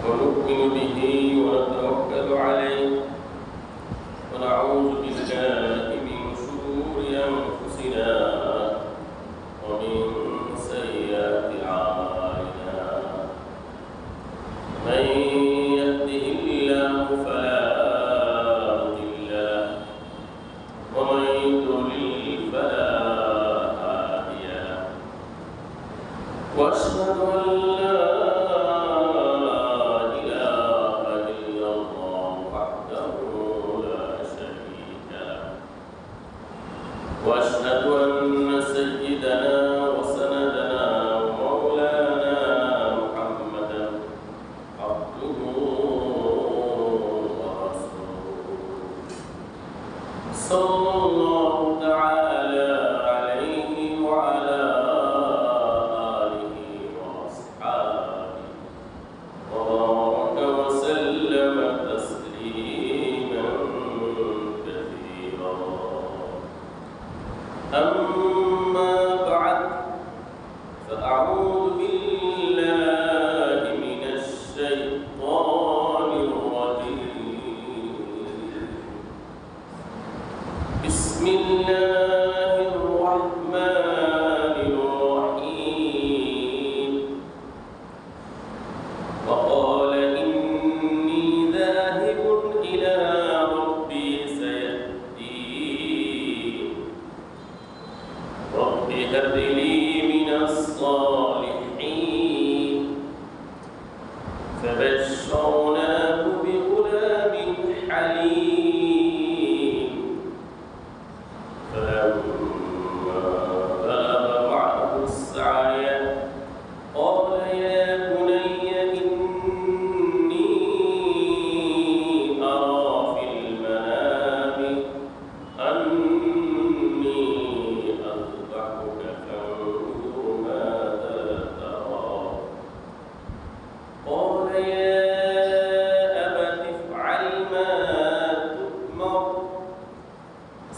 ونؤمن به ونتوكل عليه ونعوذ بالله من شرور أنفسنا ومن سيئات أعمالنا من يهده الله فلا مضل له ومن يضلل فلا هادي له وأشهد أن لا وأشهد أن سيدنا وسندنا ومولانا محمدا عبده ورسوله صلى الله تعالى عليه وعلى آله وأصحابه وبارك وسلم تسليما كثيرا. أما بعد فأعوذ بالله من الشيطان الرجيم. بسم الله الرحمن الرحيم. وقال إني ذاهب إلى ربي سيهدين رب هب لي من الصالحين فبشرناه بغلام حليم فلما بلغ معه السعي قال يا بني إني أرى في المنام أني أذبحك فانظر ماذا ترى قال يا أبت افعل ما تؤمر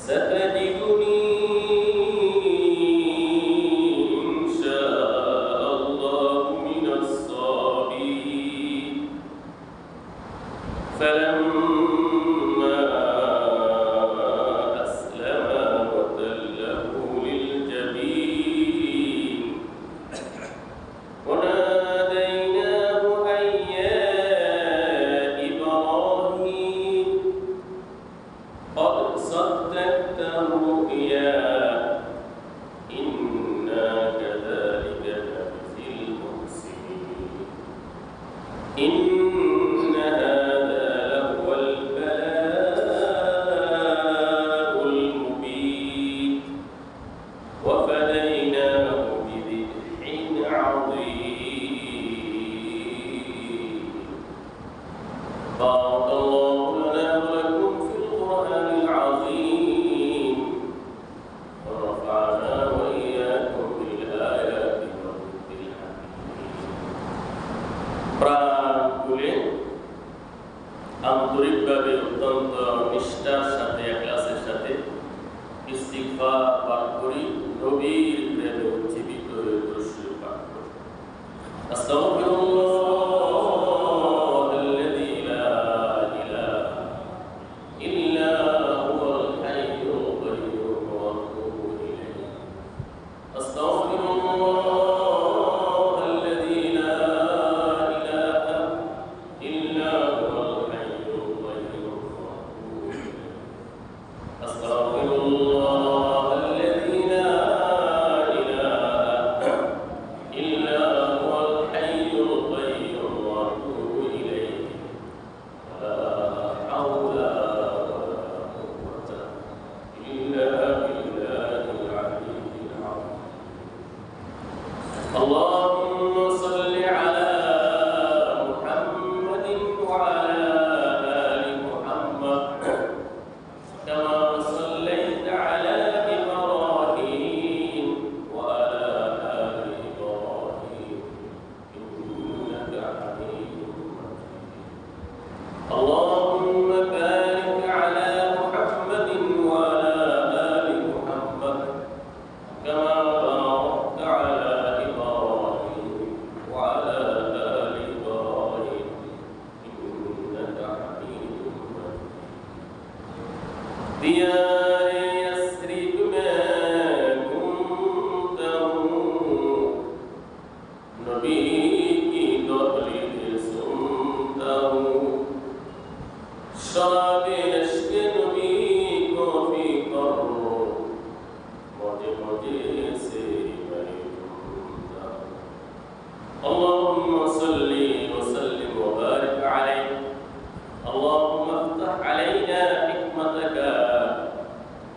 ستجدني إن شاء الله من الصابرين فلما أسلما وتله للجبين وناديناه أن يا إبراهيم قد صدقت الرؤيا إنا كذلك نجزي المحسنين إن هذا لهو البلاء المبين وفديناه بذبح عظيم. بارك الله لنا ولكم في القرآن العظيم ونفعنا وإياكم بالآيات والذكر الحكيم. প্রাণগুলি আন্তরিকভাবে অত্যন্ত নিষ্ঠার সাথে ইখলাসের সাথে ইস্তিগফার পাঠ করি, নবীর প্রেমে উজ্জীবিত হয়ে দরুদ পাঠ করি। আস্তাগফিরুল্লাহ আল্লাযী লা ইলাহা ইল্লা হুয়াল হাইয়ুল কাইয়্যুম ওয়া আতুবু ইলাইহি। আস্তাগফিরুল্লাহ আল্লাযী লা ইলাহা ইল্লা হুয়াল হাইয়ুল কাইয়্যুম ওয়া আতুবু ইলাইহি। আস্তাগফিরুল্লাহ আল্লাযী লা ইলাহা ইল্লা হুয়াল হাইয়ুল नबी की तहलील सुनता हूँ, शराबे इश्क़ नबी को पीता हूँ, मौजे मौजे से मैं झूमता हूँ। अल्लाहुम्मा सल्ली व सल्लिम व बारिक अलैहि, अल्लाहुम्मा इफ्तह अलैना हिकमतका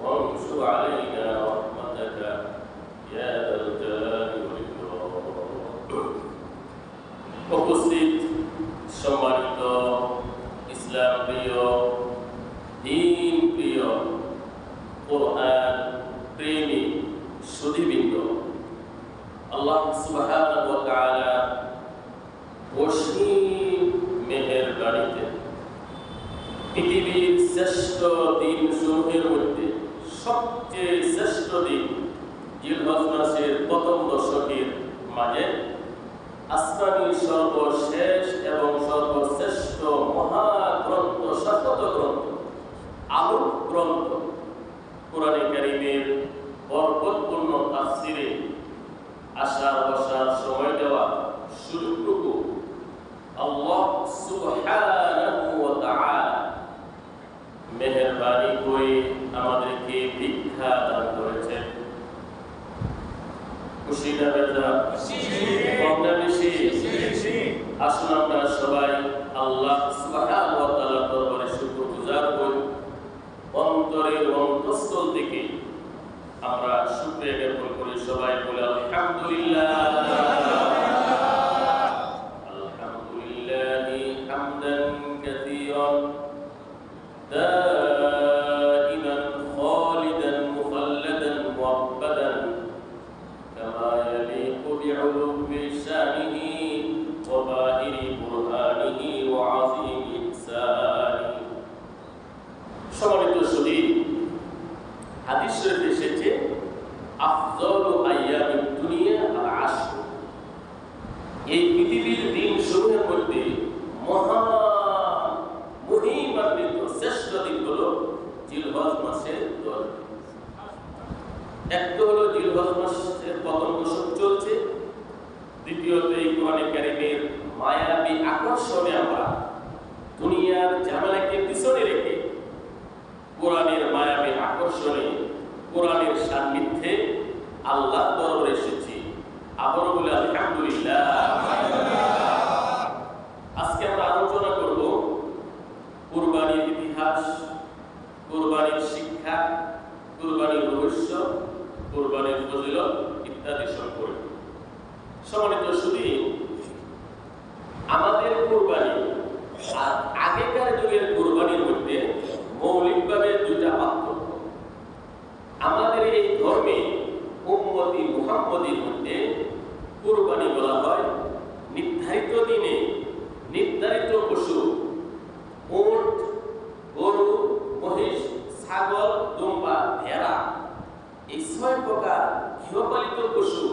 वंशुर अलैना रहमतका या दल जलाली वल इकराम। उपस्थित সম্মানিত ইসলাম প্রিয়, দ্বীন প্রিয়, কোরআন প্রেমী সুধীবৃন্দ, আল্লাহ সুবহানাহু ওয়া তাআলা অসীম মেহেরবানিতে পৃথিবীর শ্রেষ্ঠ দিনসমূহের মধ্যে সবচেয়ে শ্রেষ্ঠ দিন জিলহজ মাসের প্রথম দশকের মাঝে আসমানী সর্বশেষ এবং সর্বশ্রেষ্ঠ মহাগ্রন্থ, শাশ্বত গ্রন্থ, আলোক গ্রন্থ কোরআনে কারীমের বরকতপূর্ণ তাফসীরে আসার বসার সময় দেওয়া সুযোগটুকু আল্লাহ সুবহানাহু ওয়া তাআলা মেহেরবানি করে আমাদেরকে ভিক্ষা দান করেছেন। খুশি না বেজা? কম না বেশি? আসুন আমরা সবাই আল্লাহ সুবহানাহু ওয়া তাআলার দরবারে শুকরগুজার হই। অন্তরের অন্তঃস্থল থেকে আমরা শুকরিয়া জ্ঞাপন করি। সবাই বলে আলহামদুলিল্লাহ, আলহামদুলিল্লাহি হামদান কাসীরান দাইমান খালিদান মুখাল্লাদান মুআব্বাদান কামা ইয়ালিকু বিউলুমি শানিহি ওয়া বাহিরি বুরহানিহি ওয়া আযীমি ইহসানিহি। সম্মানিত সুধী, হাদিস শরীফে এসেছে আফযালু আইয়ামিদ দুনিয়া আল আশর। এই পৃথিবীর দিনসমূহের মধ্যে মহিমান্বিত শ্রেষ্ঠ দিন হলো জিলহজ মাসের 10 দিন। একটা হলো জিলহজ মাসের প্রথম দশক চলছে, দ্বিতীয়ত এই কোরআনে কারীমের মায়াবী আকর্ষণে আমরা দুনিয়ার ঝামেলাকে পিছনে রেখে কোরআনের মায়াবী আকর্ষণে, কোরআনের সান্নিধ্যে আল্লাহর দরবারে এসেছি। আবারও বলে আলহামদুলিল্লাহ। আজকে আমরা আলোচনা করব কুরবানির ইতিহাস, কুরবানির শিক্ষা, কুরবানির রহস্য, কুরবানির ফজিলত ইত্যাদি সম্পর্কে। সম্মানিত সুধী, আমাদের কুরবানি আর আগেকার যুগের কুরবানির মধ্যে মৌলিকভাবে দুইটা পার্থক্য। আমাদের এই ধর্মে উম্মতি মুহাম্মদীর মধ্যে কুরবানি বলা হয় নির্ধারিত দিনে নির্ধারিত পশু, উট, গরু, মহিষ, ছাগল, দুম্বা, ভেড়া, এই 6 প্রকার গৃহপালিত পশু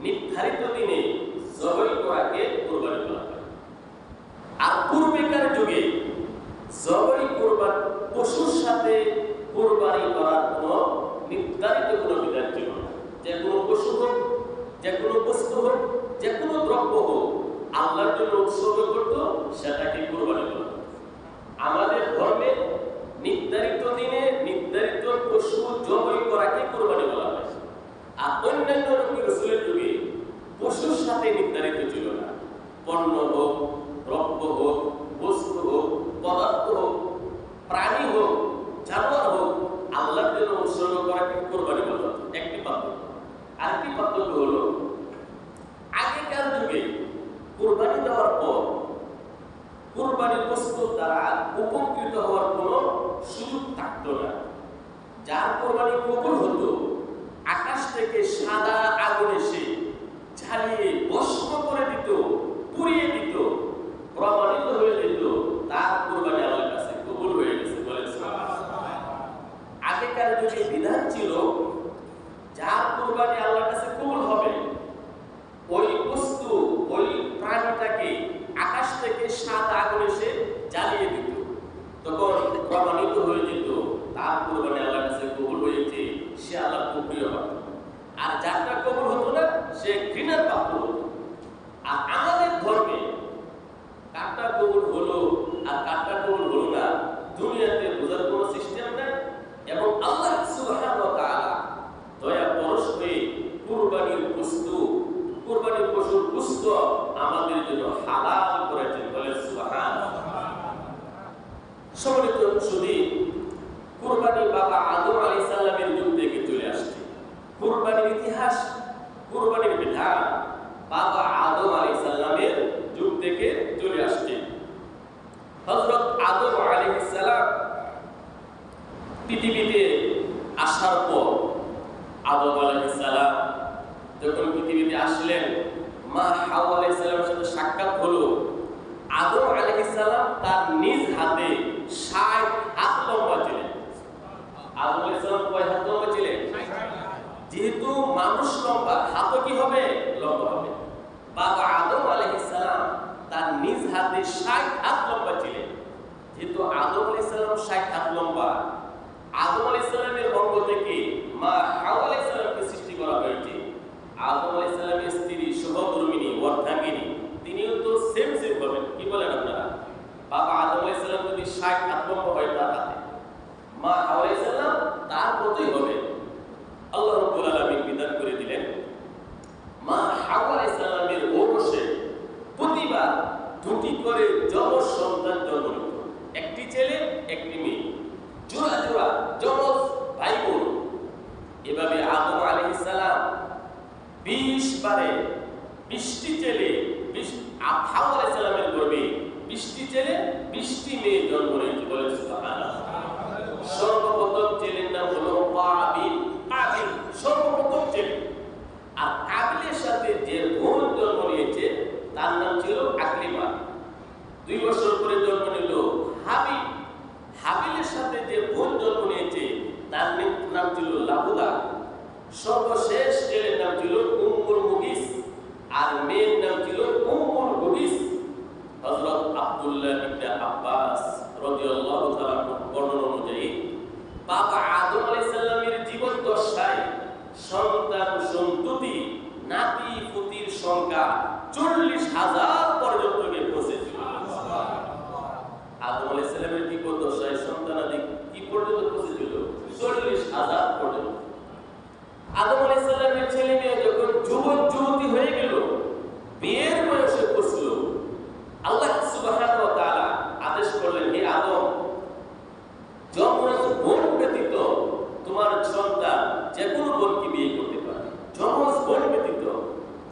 নির্ধারিত দিনে জবাই করাকে কুরবানি বলা হয়। আর পূর্বেকার যুগে জবাই কুরবান পশুর সাথে কুরবানি করার কোনো নির্ধারিত কোনো বিধান ছিল না। যে কোনো পশু হোক, যে কোনো বস্তু হোক, যে কোনো দ্রব্য হোক, আল্লাহর জন্য উৎসর্গ করত, সেটাকে কুরবানি বলা হয়। আমাদের ধর্মে নির্ধারিত দিনে নির্ধারিত পশু জবাই করাকে কুরবানি বলা হয়। আর অন্যান্য নবী রাসূলের যুগে পশুর সাথে নির্ধারিত ছিল না। পণ্য হোক, দ্রব্য হোক, বস্তু হোক, পদার্থ হোক, প্রাণী হোক, জানোয়ার হোক, আল্লাহর জন্য উৎসর্গ করাকে কুরবানি বলা হতো। একটি পার্থক্য। আরেকটি পার্থক্য হলো আগেকার যুগে কুরবানি দেওয়ার পর কুরবানির বস্তু দ্বারা উপকৃত হওয়ার কোনো সুযোগ থাকতো না। যার কুরবানি কবুল হতো, আকাশ থেকে সাদা আগুন এসে ঝালিয়ে ভস্ম করে দিত, পুড়িয়ে দিত, প্রমাণিত হয়ে যেত তার কুরবানি আল্লাহর কাছে কবুল হয়ে গেছে। বলেন সুবহানাল্লাহ। আগেকার যুগে বিধান ছিল যার কুরবানি আল্লাহর কাছে কবুল হবে, ওই বস্তু, ওই প্রাণীটাকে আকাশ থেকে সাদা আগুন এসে জ্বালিয়ে দিত, তখন প্রমাণিত হয়ে যেত তার কুরবানি আল্লাহর কাছে কবুল হয়েছে, সে আল্লাহর প্রিয় হবে। আর যারটা কবুল হতো না, সে ঘৃণার পাত্র হতো। শুধু কুরবানি বাবা আদম আলাইহিস সালামের যুগ থেকে চলে আসছে। কুরবানির ইতিহাস, কুরবানির বিধান বাবা আদম আলাইহিস সালামের যুগ থেকে চলে আসছে। হযরত আদম আলাইহিস সালাম পৃথিবীতে আসার পর আদম আলাইহিস সালাম যখন পৃথিবীতে আসলেন, মা হাওয়া আলাইহিস সালামের সাথে সাক্ষাৎ হলো। আদম আলাইহিস সালাম তার নিজ হাতে 60 হাত লম্বা ছিলেন। আদম আলাইহিস সালাম কয় হাত লম্বা ছিলেন? যেহেতু মানুষ লম্বা, হাতও কি হবে? লম্বা হবে। বাবা আদম আলাইহিস সালাম তার নিজ হাতে 60 হাত লম্বা ছিলেন। যেহেতু আদম আলাইহিস সালাম 60 হাত লম্বা, আদম আলাইহিস সালামের অঙ্গ থেকে মা হাওয়া আলাইহিস সালামকে সৃষ্টি করা হয়েছে। আদম আলাইহিস সালামের স্ত্রী সহধর্মিণী অর্ধাঙ্গিনী, তিনিও তো সেম হবেন। কি বলেন আপনারা? বাবা আদম আলাইহিস সালাম যদি 60 হাত লম্বা হয় তার হাতে, মা হাওয়া আলাইহিস সালাম তার মতোই হবে। আল্লাহ রাব্বুল আলামিন বিধান করে দিলেন, মা হাওয়া আলাইহিস সালামের ঔরসে প্রতিবার দুটি করে যমজ সন্তান জন্ম নিত। একটি ছেলে, একটি মেয়ে, জোড়া জোড়া যমজ ভাই বোন। এভাবে আদম আলাইহিস সালাম 20 বারে 20টি ছেলে, হাওয়া আলাইহিস সালামের গর্ভে 20টি ছেলে 20টি মেয়ে জন্ম নিয়েছে। বলেন সুবহানাল্লাহ। সর্বপ্রথম ছেলের নাম হলো কাবিল। কাবিল সর্বপ্রথম ছেলে। আর কাবিলের সাথে যে বোন জন্ম নিয়েছে তার নাম ছিল আকলিমা। 2 বছর পরে জন্ম নিল হাবিল। হাবিলের সাথে যে বোন জন্ম নিয়েছে তার নাম ছিল লাবুদা। সর্বশেষ ছেলের নাম ছিল উম্মুল মুগিস, আর মেয়ের নাম ছিল উম্মুল গুগিস। হযরত আব্দুল্লাহ ইবনে আব্বাস রাদিয়াল্লাহু তাআলা বর্ণনা অনুযায়ী বাবা আদম আলাইহিস সালামের জীবন দশায় সন্তান সন্ততি নাতি পুতির সংখ্যা 40,000 পর্যন্ত গিয়ে পৌঁছেছিল। আদম আলাইহিস সালামের জীবন দশায় সন্তানাদি কি পর্যন্ত পৌঁছেছিল? 40,000 পর্যন্ত। আদম আলাইহিস সালামের ছেলে মেয়ে যখন যুবক যুবতী হয়ে গেল, বিয়ের বয়সে পৌঁছল, আল্লাহ সুবহানাহু ওয়া তাআলা আদেশ করলেন, হে আদম, যমজ বোন ব্যতীত তোমার সন্তান যে কোনো বোনকে বিয়ে করতে পারে। যমজ বোন ব্যতীত,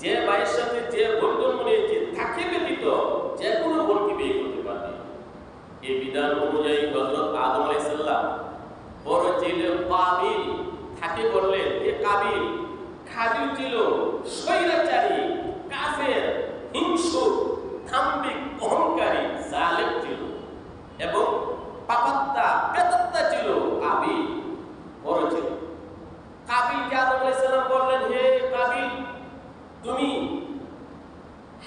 যে ভাইয়ের সাথে যে বোন জন্ম নিয়েছে তাকে ব্যতীত যে কোনো বোনকে বিয়ে করতে পারবে। এই বিধান অনুযায়ী হযরত আদম আলাইহিস সালাম বড় ছেলে কাবিল তাকে বললেন, হে কাবিল, কাবিল ছিল স্বৈরাচারী, কাফের, হিংসুক, দাম্ভিক, অহংকারী, জালেম ছিল এবং পাপাত্তা বেদাত্তা ছিল কাবিল। বড় ছিল। কাবিলকে আদম আলাইহিস সালাম বললেন, হে কাবিল, তুমি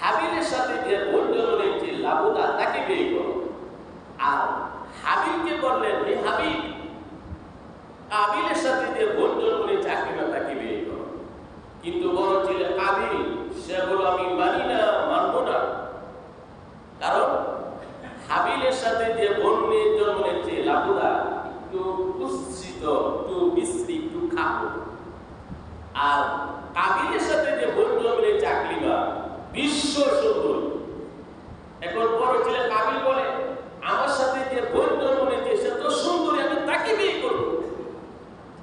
হাবিলের সাথে যে বোন জন্ম নিয়েছে লাবুদা তাকে বিয়ে করো। আর হাবিলকে বললেন, হে হাবিল, কাবিলের সাথে যে বোন জন্ম নিয়েছে আকলিমা তাকে বিয়ে করো। কিন্তু বড় ছেলে কাবিল সে বলল, আমি মানি না, মানব না। কারণ হাবিলের সাথে যে বোন নিয়ে জন্ম নিয়েছে লাবুদা একটু কুৎসিত, একটু বিশ্রী, একটু খাটো। আর কাবিলের সাথে যে বোন জন্ম নিয়েছে আকলিমা বিশ্ব সুন্দর। এখন বড় ছেলে কাবিল বলে, আমার সাথে যে বোন জন্ম নিয়েছে সে তো সুন্দরী, আমি তাকে বিয়ে করব।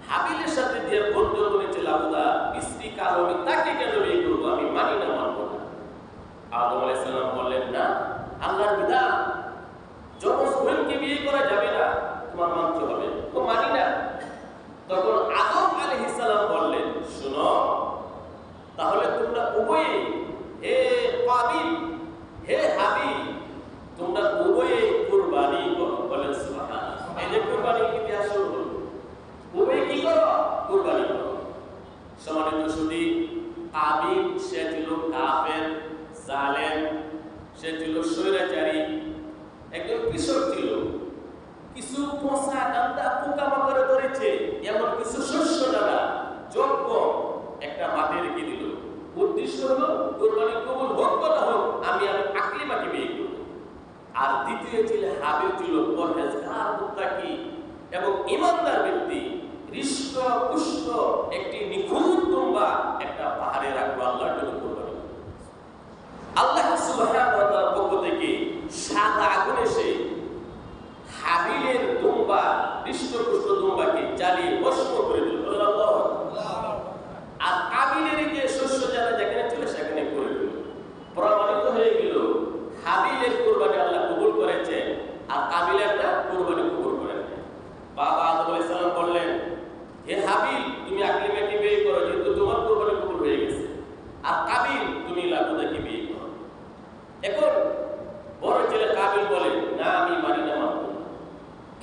হাবিলের সাথে যে বোন জন্ম নিয়েছে লাবুদা বিশ্রী, কালো, আমি তাকে কেন বিয়ে করবো? আমি মানি না, মানব না। আদম আলাইহিস সালাম বললেন, না, আল্লাহর বিধান, যমজ বোনকে বিয়ে করা যাবে না, তোমার মানতে হবে। তো মানি না। তখন আদম আলাইহিস সালাম বললেন, শুনো, তাহলে তোমরা উভয়ে, হে কাবিল, হে হাবিল, তোমরা উভয়ে কুরবানি করো। বলেন সুবহানাল্লাহ। এই যে কুরবানির ইতিহাস হলো, উভয়ে কি করো? কুরবানি করো। সম্মানিত সুধী, কাবিল সে ছিল কাফের, জালেম, সে ছিল স্বৈরাচারী, একজন কৃষক ছিল। কিছু পোষা গান্দা পোকামাকড়ে ধরেছে, এমন কিছু শস্য দ্বারা যজ্ঞ একটা মাঠে রেখে দিল। উদ্দেশ্য হলো কুরবানি কবুল হোক বা না হোক, আমি আকলিমাকে বিয়ে করব। আর দ্বিতীয় ছিল হাবিল, ছিল পরহেজগার, মুত্তাকি এবং ঈমানদার ব্যক্তি। হৃষ্ট পুষ্ট একটি নিখুঁত দুম্বা একটা পাহাড়ে রাখবো আল্লাহর জন্য কুরবানি। আল্লাহ সুবহানাহু ওয়া তাআলার পক্ষ থেকে সাদা আগুন এসে হাবিলের দুম্বা হৃষ্টপুষ্ট দুম্বাকে জ্বালিয়ে ভস্ম করে দিল। আর কাবিলের যে শস্য যারা যেখানে ছিল সেখানে করে দিল। প্রমাণিত হয়ে গেল হাবিলের কুরবানি আল্লাহ কবুল করেছে আর কাবিলের না কুরবানি কবুল করেন নাই। বাবা আদম আলাইহিস সালাম বললেন, হে হাবিল, তুমি আকলিমাকে বিয়ে করো, যেহেতু তোমার কুরবানি কবুল হয়ে গেছে। আর কাবিল, তুমি লাবুদাকে বিয়ে করো। এখন বড় ছেলে কাবিল বলে, না আমি মানি না, মানব না।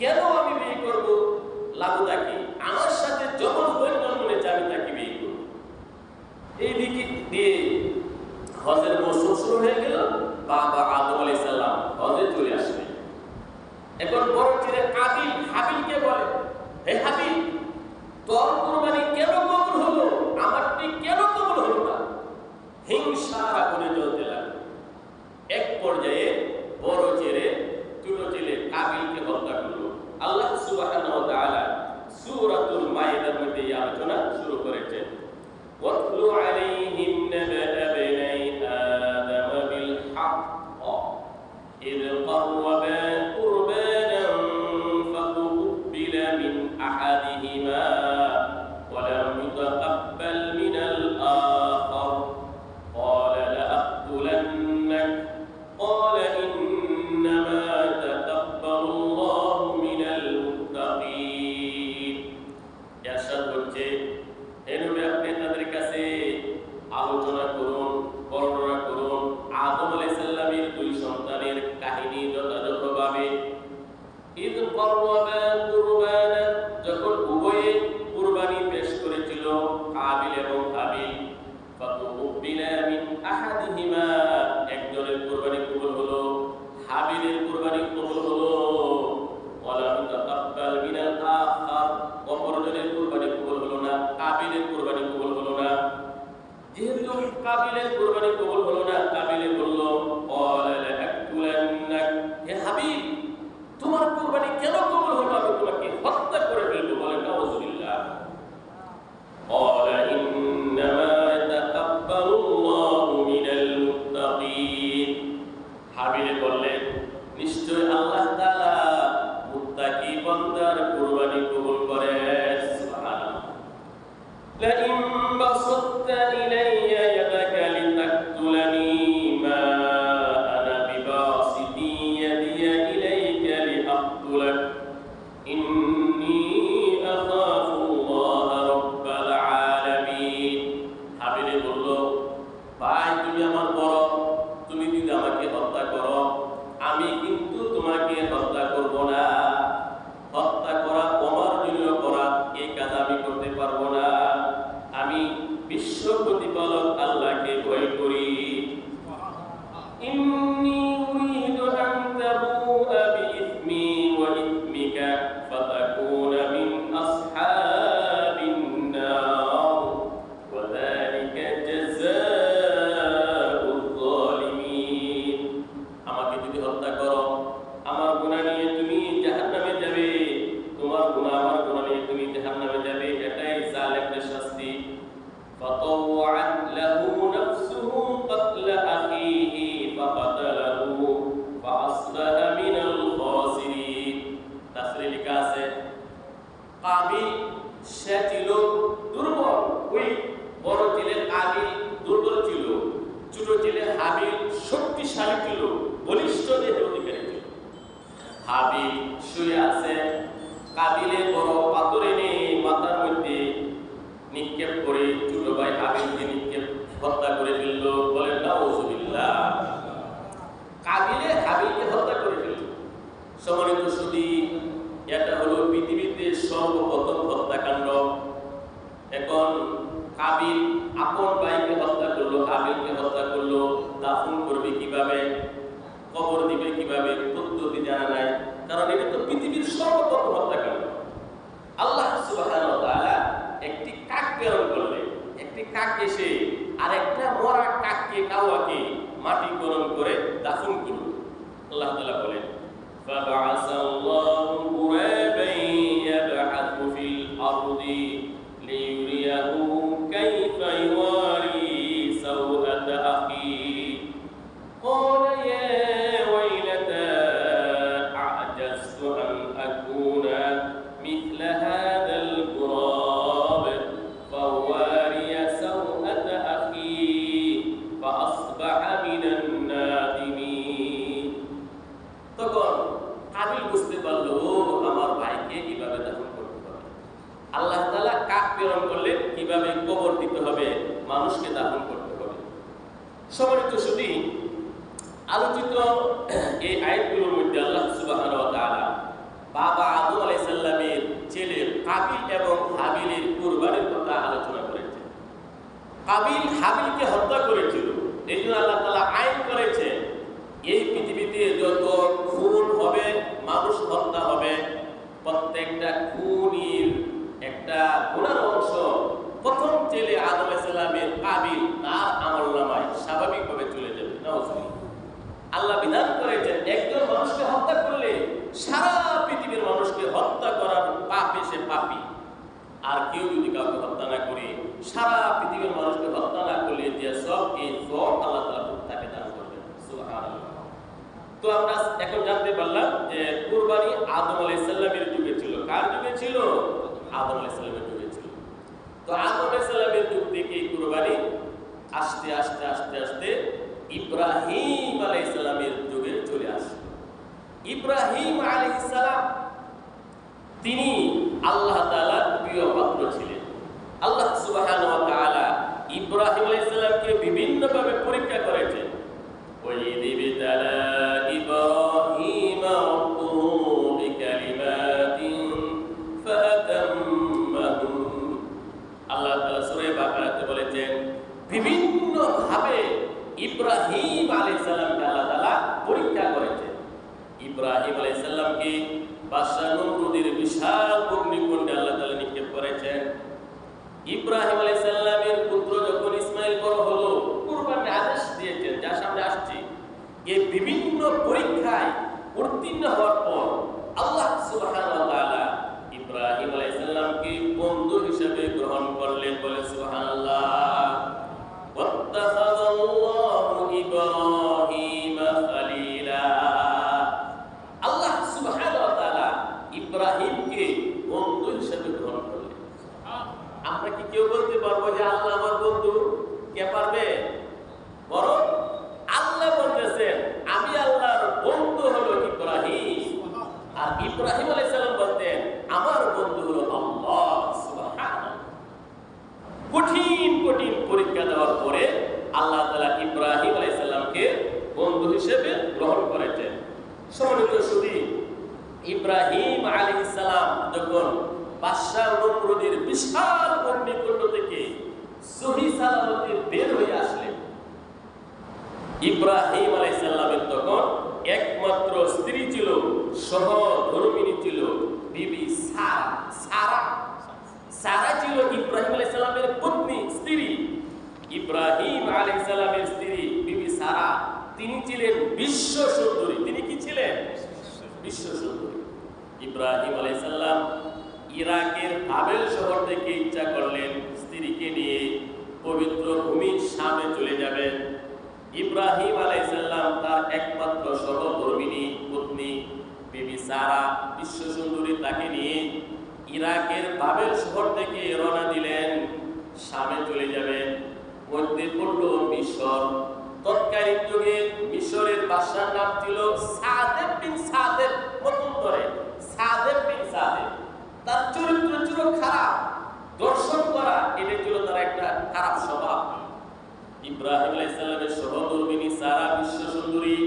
কেন আমি বিয়ে করব লাবুদাকে? আমার সাথে যখন জন্ম নিয়েছে আমি তাকে বিয়ে করব। এই দিকে দিয়ে হজের মৌসুম শুরু হয়ে গেল। বাবা আদম আলাইহিস সালাম হজে চলে আসলেন। এখন বড় ছেলে কাবিল হাবিলকে বলে, হে হাবিল, তোর কুরবানি কেন কবুল হলো, আমারটি কেন কবুল হলো না? হিংসার আগুনে জ্বলতে লাগলো। এক পর্যায়ে বড় ছেলে ছোট ছেলে কাবিলকে হত্যা করলো। আল্লাহ সুবহানাহু ওয়া তাআলা সূরাতুল মাইদার মধ্যে এই আলোচনা শুরু করেছেন। ওয়াতলু আলাইহিম নাবা বনাই আদম বিল হক ইয قربا قربانا فتقبل من أحدهما ولم يتقبل من الآخر قال لأقتلنك قال إنما يتقبل الله من المتقين। ইয়াশাদ বলছে, হে নবী, আপনি তাদের কাছে আলোচনা করুন, বর্ণনা করুন আদম আলাইহিস সালামের দুই সন্তানের কাহিনী যথাযথভাবে। ঈদ করবা কুরবানা, যখন উভয়ে কুরবানি পেশ করেছিল, কাবিল এবং হাবিল। ফাতুবিলা মিন আহাদিহিমা, একজনের কুরবানি কবুল হলো, হাবিলের কুরবানি কবুল হলো। ওয়ালা মুতাকাব্বাল মিনাল আখার, অপরজনের কুরবানি কবুল হলো না, কাবিলের কুরবানি কবুল হলো না। যেহেতু কাবিলের কুরবানি কবুল হলো না, কাবিলে বলল, ক্বালা লাআকুলান্নাক, হে হাবিল, তোমার কুরবানি কেন কবুল হলো, আমি তোমাকে হত্যা করে ফেলবো। বলে নাউযুবিল্লাহ। ক্বালা ইন্নামা ইয়াতাকাব্বালুল্লাহু মিনাল মুত্তাকিন। হাবিলে বললেন, নিশ্চয় আল্লাহ তাআলা মুত্তাকি বান্দার কুরবানি কবুল করেন। সুবহানাল্লাহ। لئن بسطت إلي يدك لتقتلني ما أنا بباسط يدي إليك لأقتلك إني أخاف الله رب العالمين। হাবিলে বলল, ভাই, তুমি আমার বড়, তুমি যদি আমাকে হত্যা করো, আমি কিন্তু তোমাকে হত্যা করব না। হত্যা করা তোমার জন্য করা, এই কাজ আমি করতে পারবো না। আমি বিশ্ব প্রতিপালক আল্লাহকে ভয় করি। ইন্নী উরিদু আন তাবুআ বিইসমি ওয়া ইসমিকা ফাতাকুনা মিন আসহাবিন নার ওয়া যালিকা জাযাউয যালিমিন। আমাকে যদি হত্যা করো, আমার গুনাহ নিয়ে তুমি জাহান্নামে যাবে, তোমার গুনাহ আমার গুনাহ নিয়ে তুমি জাহান্নামে যাবে, এটাই জালেমদের শাস্তি। فطوعت له نفسه قتل أخيه فقتله فأصبح من الخاسرين। তাফসীরে লেখা আছে, কাবিল সে ছিল দুর্বল, ওই বড় ছেলে কাবিল দুর্বল ছিল, ছোট ছেলে হাবিল শক্তিশালী ছিল, বলিষ্ঠ দেহের অধিকারী ছিল। হাবিল শুয়ে আছে, কাবিলের বড় পাথর এনে মাথার মধ্যে নিক্ষেপ করে ছোট ভাই হাবিলকে নিক্ষেপ হত্যা করে ফেলল। বলেন নাউযুবিল্লাহ। কাবিলে হাবিলকে হত্যা করে ফেলল। সম্মানিত সুধী, এটা হলো পৃথিবীতে সর্বপ্রথম হত্যাকাণ্ড। এখন কাবিল আপন ভাইকে হত্যা করলো, হাবিলকে হত্যা করলো। দাফন করবে কিভাবে, কবর দিবে কিভাবে, পদ্ধতি জানা নাই, কারণ এটা তো পৃথিবীর সর্বপ্রথম হত্যাকাণ্ড। আল্লাহ সুবহানাহু ওয়া তাআলা একটি কাক প্রেরণ করলেন। একটি কাক এসে আর একটা মরা কাককে, কাওয়াকে মাটিকরণ করে দাফন করল। আল্লাহ তাআলা বলেন, ফাবাআসাল্লাহু গুরাবান ইয়াবআথু ফিল আরদি লিইউরিয়াহু কাইফা ইওয়ারি সাওআতা আখি ক্বালা ইয়া ওয়াইলাতা আ'জাজতু আন আকুনা শুধু আলোচিত এই আয়াতগুলোর মধ্যে আল্লাহ সুবহানাহু ওয়া তাআলা বাবা আদম আলাইহিস সালামের ছেলে কাবিল এবং হাবিলের কুরবানির কথা আলোচনা করেছেন। কাবিল হাবিলকে হত্যা করেছিল, এই জন্য আল্লাহ তাআলা আইন করেছেন এই পৃথিবীতে যত খুন হবে, মানুষ হত্যা হবে, প্রত্যেকটা খুনির একটা গুনার অংশ প্রথম ছেলে আদম আলাইহিস সালামের কাবিল তার আমলনামায় স্বাভাবিকভাবে চলে যাবে। নাউজুবিল্লাহ। আল্লাহ বিধান করেছেন একজন মানুষকে হত্যা করলে সারা পৃথিবীর মানুষকে হত্যা করার পাপে সে পাপী। আর কেউ যদি কাউকে হত্যা না করে, সারা পৃথিবীর মানুষকে হত্যা না করলে যে সব এই সব আল্লাহ তাআলা তাকে দান করবেন। সুবহানাল্লাহ। তো আমরা এখন জানতে পারলাম যে কুরবানি আদম আলাইহিস সালামের যুগে ছিল। কার যুগে ছিল? আদম আলাইহিস সালামের যুগে ছিল। তো আদম আলাইহিস সালামের যুগ থেকে কুরবানি আস্তে আস্তে আস্তে আস্তে ইব্রাহিম আলাইহিস সালামের যুগে চলে আসে। ইব্রাহিম আলাইহিস সালাম তিনি আল্লাহ তাআলার প্রিয় পাত্র ছিলেন। আল্লাহ সুবহানাহু ওয়া তাআলা ইব্রাহিম আলাইহিস সালামকে বিভিন্ন ভাবে পরীক্ষা করেছেন। وَإِذِ ابْتَلَى إِبْرَاهِيمَ رَبُّهُ بِكَلِمَاتٍ فَأَتَمَّهُنَّ। আল্লাহ তাআলা সূরা বাকারাতে বলেছেন বিভিন্ন ভাবে ইব্রাহিম আলাইহিস সালামকে আল্লাহ তাআলা পরীক্ষা করেছেন। ইব্রাহিম আলাইহিস সালামকে বাদশা নমরুদের বিশাল অগ্নিকুণ্ডে আল্লাহ তাআলা নিক্ষেপ করেছেন। ইব্রাহিম আলাইহিস সালামের পুত্র যখন ইসমাঈল বড় হলো, কুরবানির আদেশ দিয়েছেন, যার সামনে আসছে। এই বিভিন্ন পরীক্ষায় উত্তীর্ণ হওয়ার পর আল্লাহ সুবহানাহু ওয়া তাআলা ইব্রাহিম আলাইহিস সালামকে বন্ধু হিসেবে গ্রহণ করলেন। বলে সুবহানাল্লাহ। ওয়াত্তাখাযাল্লাহু ইব্রাহিমা খলিলা। আল্লাহ সুবহানাহু ওয়া তাআলা ইব্রাহিমকে বন্ধু হিসেবে গ্রহণ করলেন। আমরা কি কেউ বলতে পারবো যে আল্লাহ আমার বন্ধু? কে পারবে? বরং আল্লাহ বলতেছেন আমি আল্লাহর বন্ধু হলো ইব্রাহিম। আর ইব্রাহিম আলাইহিস সালাম বলতেন আমার বন্ধু হলো আল্লাহ সুবহানাহু। কঠিন কঠিন পরীক্ষা দেওয়ার পরে আল্লাহ তাআলা ইব্রাহিম আলাইহিস সালামকে বন্ধু হিসেবে গ্রহণ করেছেন। সম্মানিত সুধী, ইব্রাহিম আলাইহিস সালাম যখন বাদশা নমরুদের বিশাল অগ্নিকুণ্ড থেকে সহি সালামতে বের হয়ে আসলেন, ইব্রাহিম আলাইহিস সালামের তখন একমাত্র স্ত্রী ছিল, সহধর্মিণী ছিল বিবি সারা। সারা ছিল ইব্রাহিম আলাইহিস সালামের পত্নী, স্ত্রী। ইব্রাহিম আলাইহিস সালামের স্ত্রী বিবি সারা তিনি ছিলেন বিশ্ব সুন্দরী। তিনি কি ছিলেন? বিশ্ব সুন্দরী। ইব্রাহিম আলাইহিস সালাম ইরাকের বাবেল শহর থেকে ইচ্ছা করলেন স্ত্রীকে নিয়ে পবিত্র ভূমি শামে চলে যাবেন। ইব্রাহিম আলাইহিস সালাম তার একমাত্র সহধর্মিণী পত্নী বিবি সারা বিশ্ব সুন্দরী তাকে নিয়ে ইরাকের বাবেল শহর থেকে রওনা দিলেন, শামে চলে যাবেন। মধ্যে পড়ল মিশর। তৎকালীন যুগে মিশরের বাদশার নাম ছিল সাদেব বিন সাদেব। মতন্তরে সাদেব বিন সাদেব। তার চরিত্র ছিল খারাপ, দর্শন করা এটা ছিল তার একটা খারাপ স্বভাব। ইব্রাহিম আলাইহিস সালামের সহধর্মিণী সারা বিশ্ব সুন্দরী।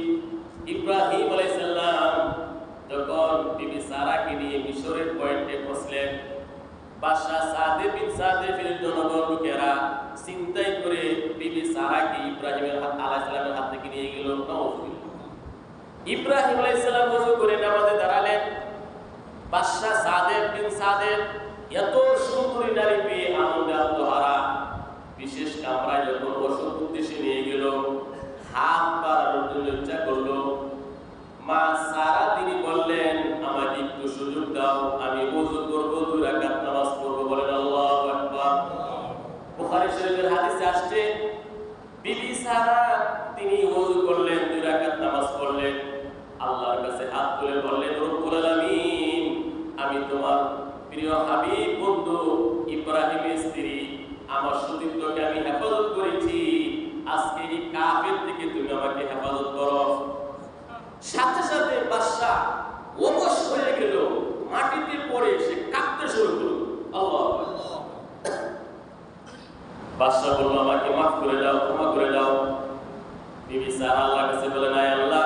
ইব্রাহিম আলাইহিস সালাম যখন বিবি সারাকে নিয়ে মিশরের পয়েন্টে পৌঁছলেন, বাদশা সাদেব বিন সাদেবের জনগণ লোকেরা চিন্তাই করে বিবি সারাকে ইব্রাহিম আলাইহিস সালামের হাত থেকে নিয়ে গেল। ইব্রাহিম আলাইহিস সালাম ওযু করে নামাজে দাঁড়ালেন। বাদশা সাদেব বিন সাদেব এত সুন্দরী নারী পেয়ে আনন্দে আত্মহারা। বিশেষ কামরায় যখন বসত উদ্দেশ্যে নিয়ে গেল, হাত বাড়ানোর জন্য ইচ্ছা করলো। মা সারা তিনি বললেন আমাকে একটু সুযোগ দাও, আমি ওযু করব, 2 রাকাত নামাজ পড়ব। বলেন আল্লাহু আকবার। বুখারী শরীফের হাদিসে আসছে বিবি সারা তিনি ওযু করলেন, 2 রাকাত নামাজ পড়লেন, আল্লাহর কাছে হাত তুলে বললেন রব্বুল আলামিন, আমি তোমার প্রিয় হাবিব বন্ধু ইব্রাহিমের স্ত্রী, আমার সতীত্বকে আমি হেফাজত করেছি, আজকে এই কাফের থেকে তুমি আমাকে হেফাজত করো। সাথে সাথে বাদশা ওমস হয়ে গেল, মাটিতে পড়ে সে কাঁদতে শুরু করল। আল্লাহু আকবার। বাদশা বলল আমাকে মাফ করে দাও, ক্ষমা করে দাও। বিবি সারা আল্লাহর কাছে বলেন, আয় আল্লাহ,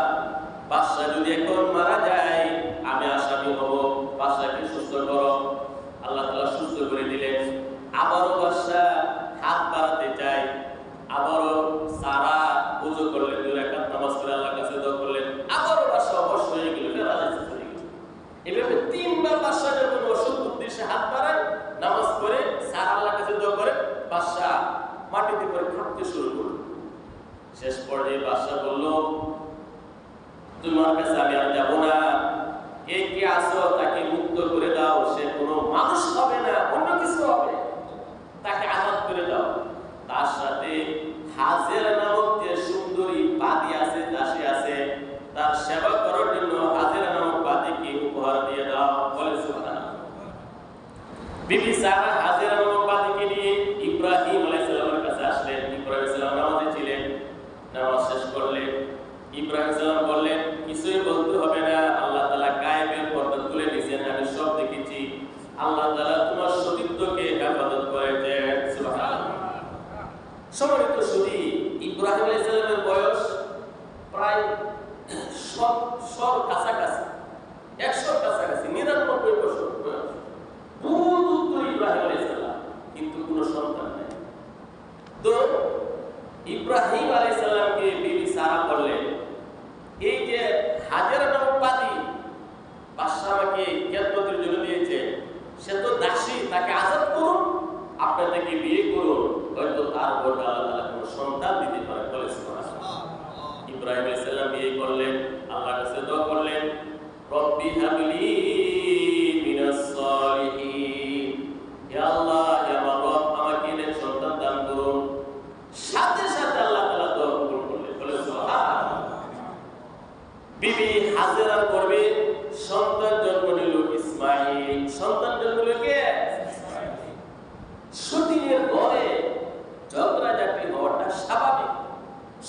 বাদশা যদি এখন মারা যায় আমি আসামি হব, বাদশাকে সুস্থ করো। আল্লাহ তাআলা সুস্থ করে দিলেন। আবারও বাদশা হাত বাড়াতে চায়, আবারও সারা ওযু করলেন, 2 রাকাত নামাজ পড়ে আল্লাহর কাছে দোয়া করলেন, আবারও বাদশা অবশ্য হয়ে গেল, রাজি হয়ে গেল। এভাবে 3 বার বাদশা যখন অসুখ উদ্দেশ্যে হাত বাড়ায়, নামাজ পড়ে সারা আল্লাহর কাছে দোয়া করে, বাদশা মাটিতে পড়ে কাঁদতে শুরু করল। শেষ পর্যায়ে বাদশা বলল, তোমার কাছে আমি আর যাব না, কে কে আসো তাকে মুক্ত করে দাও, সে কোনো মানুষ হবে না, অন্য কিছু হবে, তাকে আজাদ করে দাও। তার সাথে হাজেরা নামক যে সুন্দরী বাদী আছে, দাসী আছে, তার সেবা করার জন্য হাজেরা নামক বাদীকে উপহার দিয়ে দাও। বলে সুবহানাল্লাহ। বিবি সারা হাজেরা নামক বাদীকে নিয়ে ইব্রাহিম আলাইহিস সালামের কাছে আসলেন। ইব্রাহিম আলাইহিস সালাম নামাজে ছিলেন, নামাজ শেষ করলেন। ইব্রাহিম সালাম বললেন, কিছুই বলতে হবে না, আল্লাহ তাআলা গায়েবের পর্দা তুলে নিয়েছেন, আমি সব দেখেছি। আল্লাহ তাআলা তোমার সতীত্বকে হেফাজত করেছেন। সুবহানাল্লাহ। সম্মানিত সুধী, ইব্রাহিম আলাইহিস সালামের বয়স প্রায় 100 কাছাকাছি, 100 কাছাকাছি, 99 বছর বয়স। বহুত উত্তর ইব্রাহিম আলাইহিস সালাম, কিন্তু কোনো সন্তান নেই। তো ইব্রাহিম আলাইহিস সালামকে বিবি সারা বললেন, এই যে হাজেরা নামক বাদী বাদশা আমাকে খেদমতের জন্য দিয়েছে, সে তো দাসী, তাকে আজাদ করুন, আপনার তাকে বিয়ে করুন, হয়তো তার গর্ভে আল্লাহ তাআলা কোনো সন্তান দিতে পারে। বলে সুবহানাল্লাহ। ইব্রাহিম আলাইহিস সালাম বিয়ে করলেন, আল্লাহর কাছে দোয়া করলেন, রব্বি হাবলি মিনাস সালিহিন, হে আল্লাহ, হে আমার রব, আমাকে নেক সন্তান দান করুন। সাথে সাথে আল্লাহ তাআলা দোয়া কবুল করলেন। বলে সুবহানাল্লাহ। বিবি হাজেরার গর্ভে সন্তান জন্ম নিল ইসমাঈল। সন্তান জন্ম নিল কে? সতীনের ঘরে ঝগড়াঝাটি হওয়াটা স্বাভাবিক,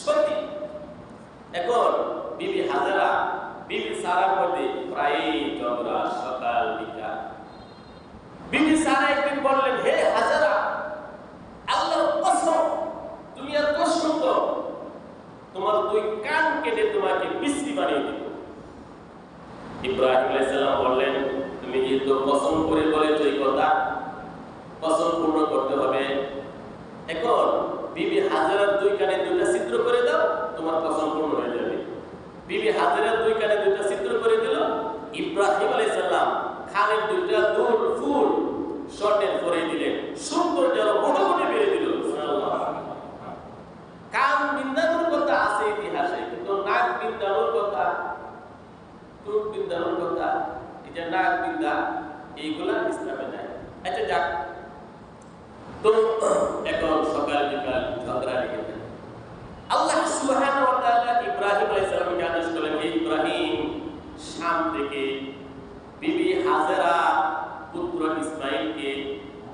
সতী। এখন বিবি হাজেরা বিবি সারার মধ্যে প্রায়ই ঝগড়া, সকাল বিকাল। বিবি সারা একদিন বললেন, হে হাজেরা, আল্লাহর কসম, তুমি এত সুন্দর, তোমার 2 কান কেটে তোমাকে বিশ্রী বানিয়ে দেব। ইব্রাহিম আলাইহিস সালাম বললেন, তুমি যেহেতু কসম করে বলেছো এই কথা, কসম পূর্ণ করতে হবে। এখন বিবি হাজেরার 2 কানে 2টা ছিদ্র করে দাও, তোমার কসম পূর্ণ হয়ে যাবে। বিবি হাজেরার 2 কানে 2টা ছিদ্র করে দিল। ইব্রাহিম আলাইহিস সালাম কানের 2টা দুল ফুল শর্টের পরে দিলেন, সুন্দর যেন মোটামুটি বেড়ে দিল। সুবহানাল্লাহ। কান বিন্দানোর কথা আছে ইতিহাসে, কিন্তু নাক বিন্দানোর কথা, টুক বিন্দানোর কথা, এই যে নাক বিন্দা, এইগুলা ইসলামে নাই। আচ্ছা যাক, তো এখন সকাল বিকাল ঝগড়া লেগে যায়। আল্লাহ সুবহানাহু ওয়া তাআলা ইব্রাহিম আলাইহিস সালামকে আদেশ করলেন, হে ইব্রাহিম, শাম থেকে বিবি হাজেরা পুত্র ইসমাঈলকে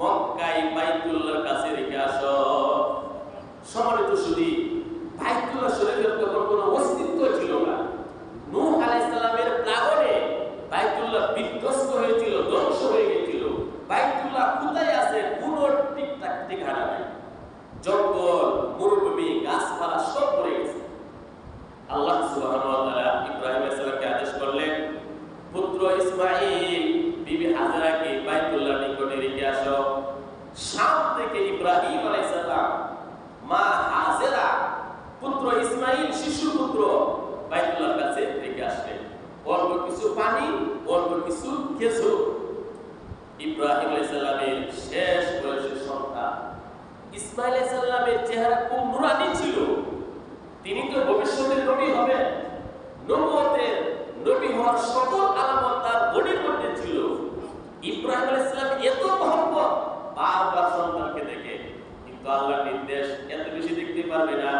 মক্কায় বাইতুল্লাহর কাছে রেখে আসো। সম্মানিত সুধী, বাইতুল্লাহ শরীফের তখন কোনো অস্তিত্ব ছিল না। নূহ আলাইহিস সালামের প্লাবনে বাইতুল্লাহ বিধ্বস্ত হয়েছিল, ধ্বংস হয়ে গিয়েছিল। বাইতুল্লাহ কোথায় আছে কোনো ঠিকানা নাই। জঙ্গল, মরুভূমি, গাছপালা সব পড়ে গেছে। আল্লাহ সুবহানাহু ওয়া তাআলা ইব্রাহিম আলাইহিস সালামকে আদেশ করলেন, পুত্র ইসমাঈল বিবি হাজেরাকে বাইতুল্লাহর নিকটে রেখে আসো। শাম থেকে ইব্রাহিম আলাইহিস সালাম মা হাজেরা পুত্র ইসমাঈল শিশু পুত্র বাইতুল্লাহর কাছে রেখে আসলেন। অল্প কিছু পানি, অল্প কিছু খেজুর। ইব্রাহিম আলাইহিস সালামের শেষ বয়সের সন্তান ইসমাঈল আলাইহিস সালামের চেহারা খুব নুরানি ছিল। তিনি তো ভবিষ্যতের নবী হবেন, নবুয়তের নবী হওয়ার সকল আলামত তার বডির মধ্যে ছিল। ইব্রাহিম আলাইহিস সালাম এত মহব্বত, বারবার সন্তানকে দেখে, কিন্তু আল্লাহর নির্দেশ, এত বেশি দেখতে পারবে না,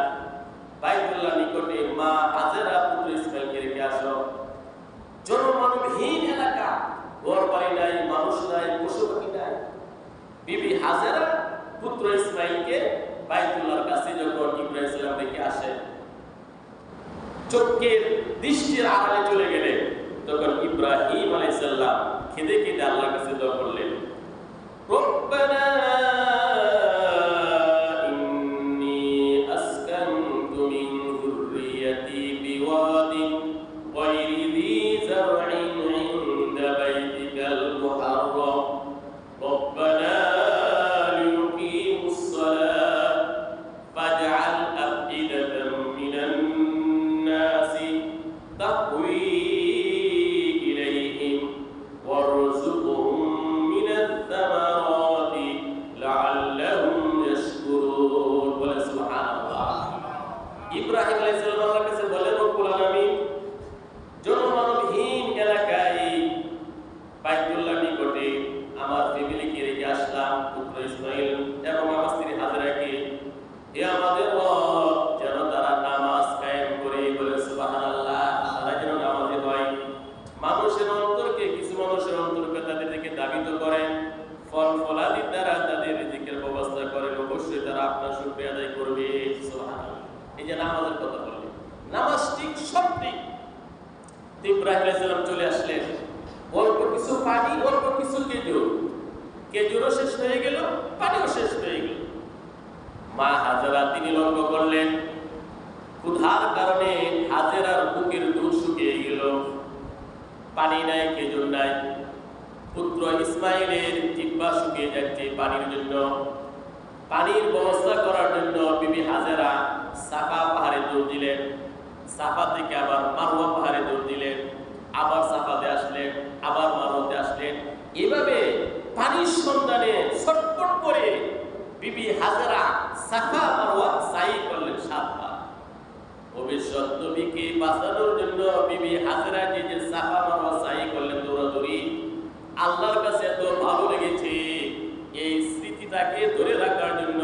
বাইতুল্লাহ নিকটে মা হাজেরা পুত্র ইসমাঈলকে রেখে আসো। জনমানবহীন এলাকা, ঘর বাড়ি নাই, মানুষ নাই, পশু পাখি নাই। বিবি হাজেরা পুত্র ইসমাঈলকে বাইতুল্লাহর কাছে যখন ইব্রাহিম সালাম রেখে আসে, চোখের দৃষ্টির আড়ালে চলে গেলেন, তখন ইব্রাহিম আলাইহিস সালাম কেঁদে কেঁদে আল্লাহর কাছে দোয়া করলেন, রব্বানা ইন্নী আসকানতু মিন ইব্রাহিম আলাইহিস সালাম চলে আসলেন, অল্প কিছু পানি, অল্প কিছু খেজুর, খেজুরও শেষ হয়ে গেল, পানিও শেষ হয়ে গেল। মা হাজেরা তিনি লক্ষ্য করলেন ক্ষুধার কারণে হাজেরার বুকের দুধ শুকিয়ে গেল, পানি নাই, খেজুর নাই। পুত্র ইসমাইলের জিহ্বা শুকিয়ে যাচ্ছে পানির জন্য। পানির ব্যবস্থা করার জন্য বিবি হাজেরা সাফা পাহাড়ে দৌড় দিলেন, সাফা থেকে আবার মারওয়া পাহাড়ে দৌড় দিলেন, আবার সাফাতে আসলেন, আবার মারওয়াতে আসলেন। এভাবে পানির সন্ধানে ছটফট করে বিবি হাজেরা সাফা মারওয়া সাই করলেন 7 বার। ভবিষ্যৎ নবীকে বাঁচানোর জন্য বিবি হাজেরা যে সাফা মারওয়া সাই করলেন দৌড়াদৌড়ি, আল্লাহর কাছে এত ভালো লেগেছে, এই স্মৃতিটাকে ধরে রাখার জন্য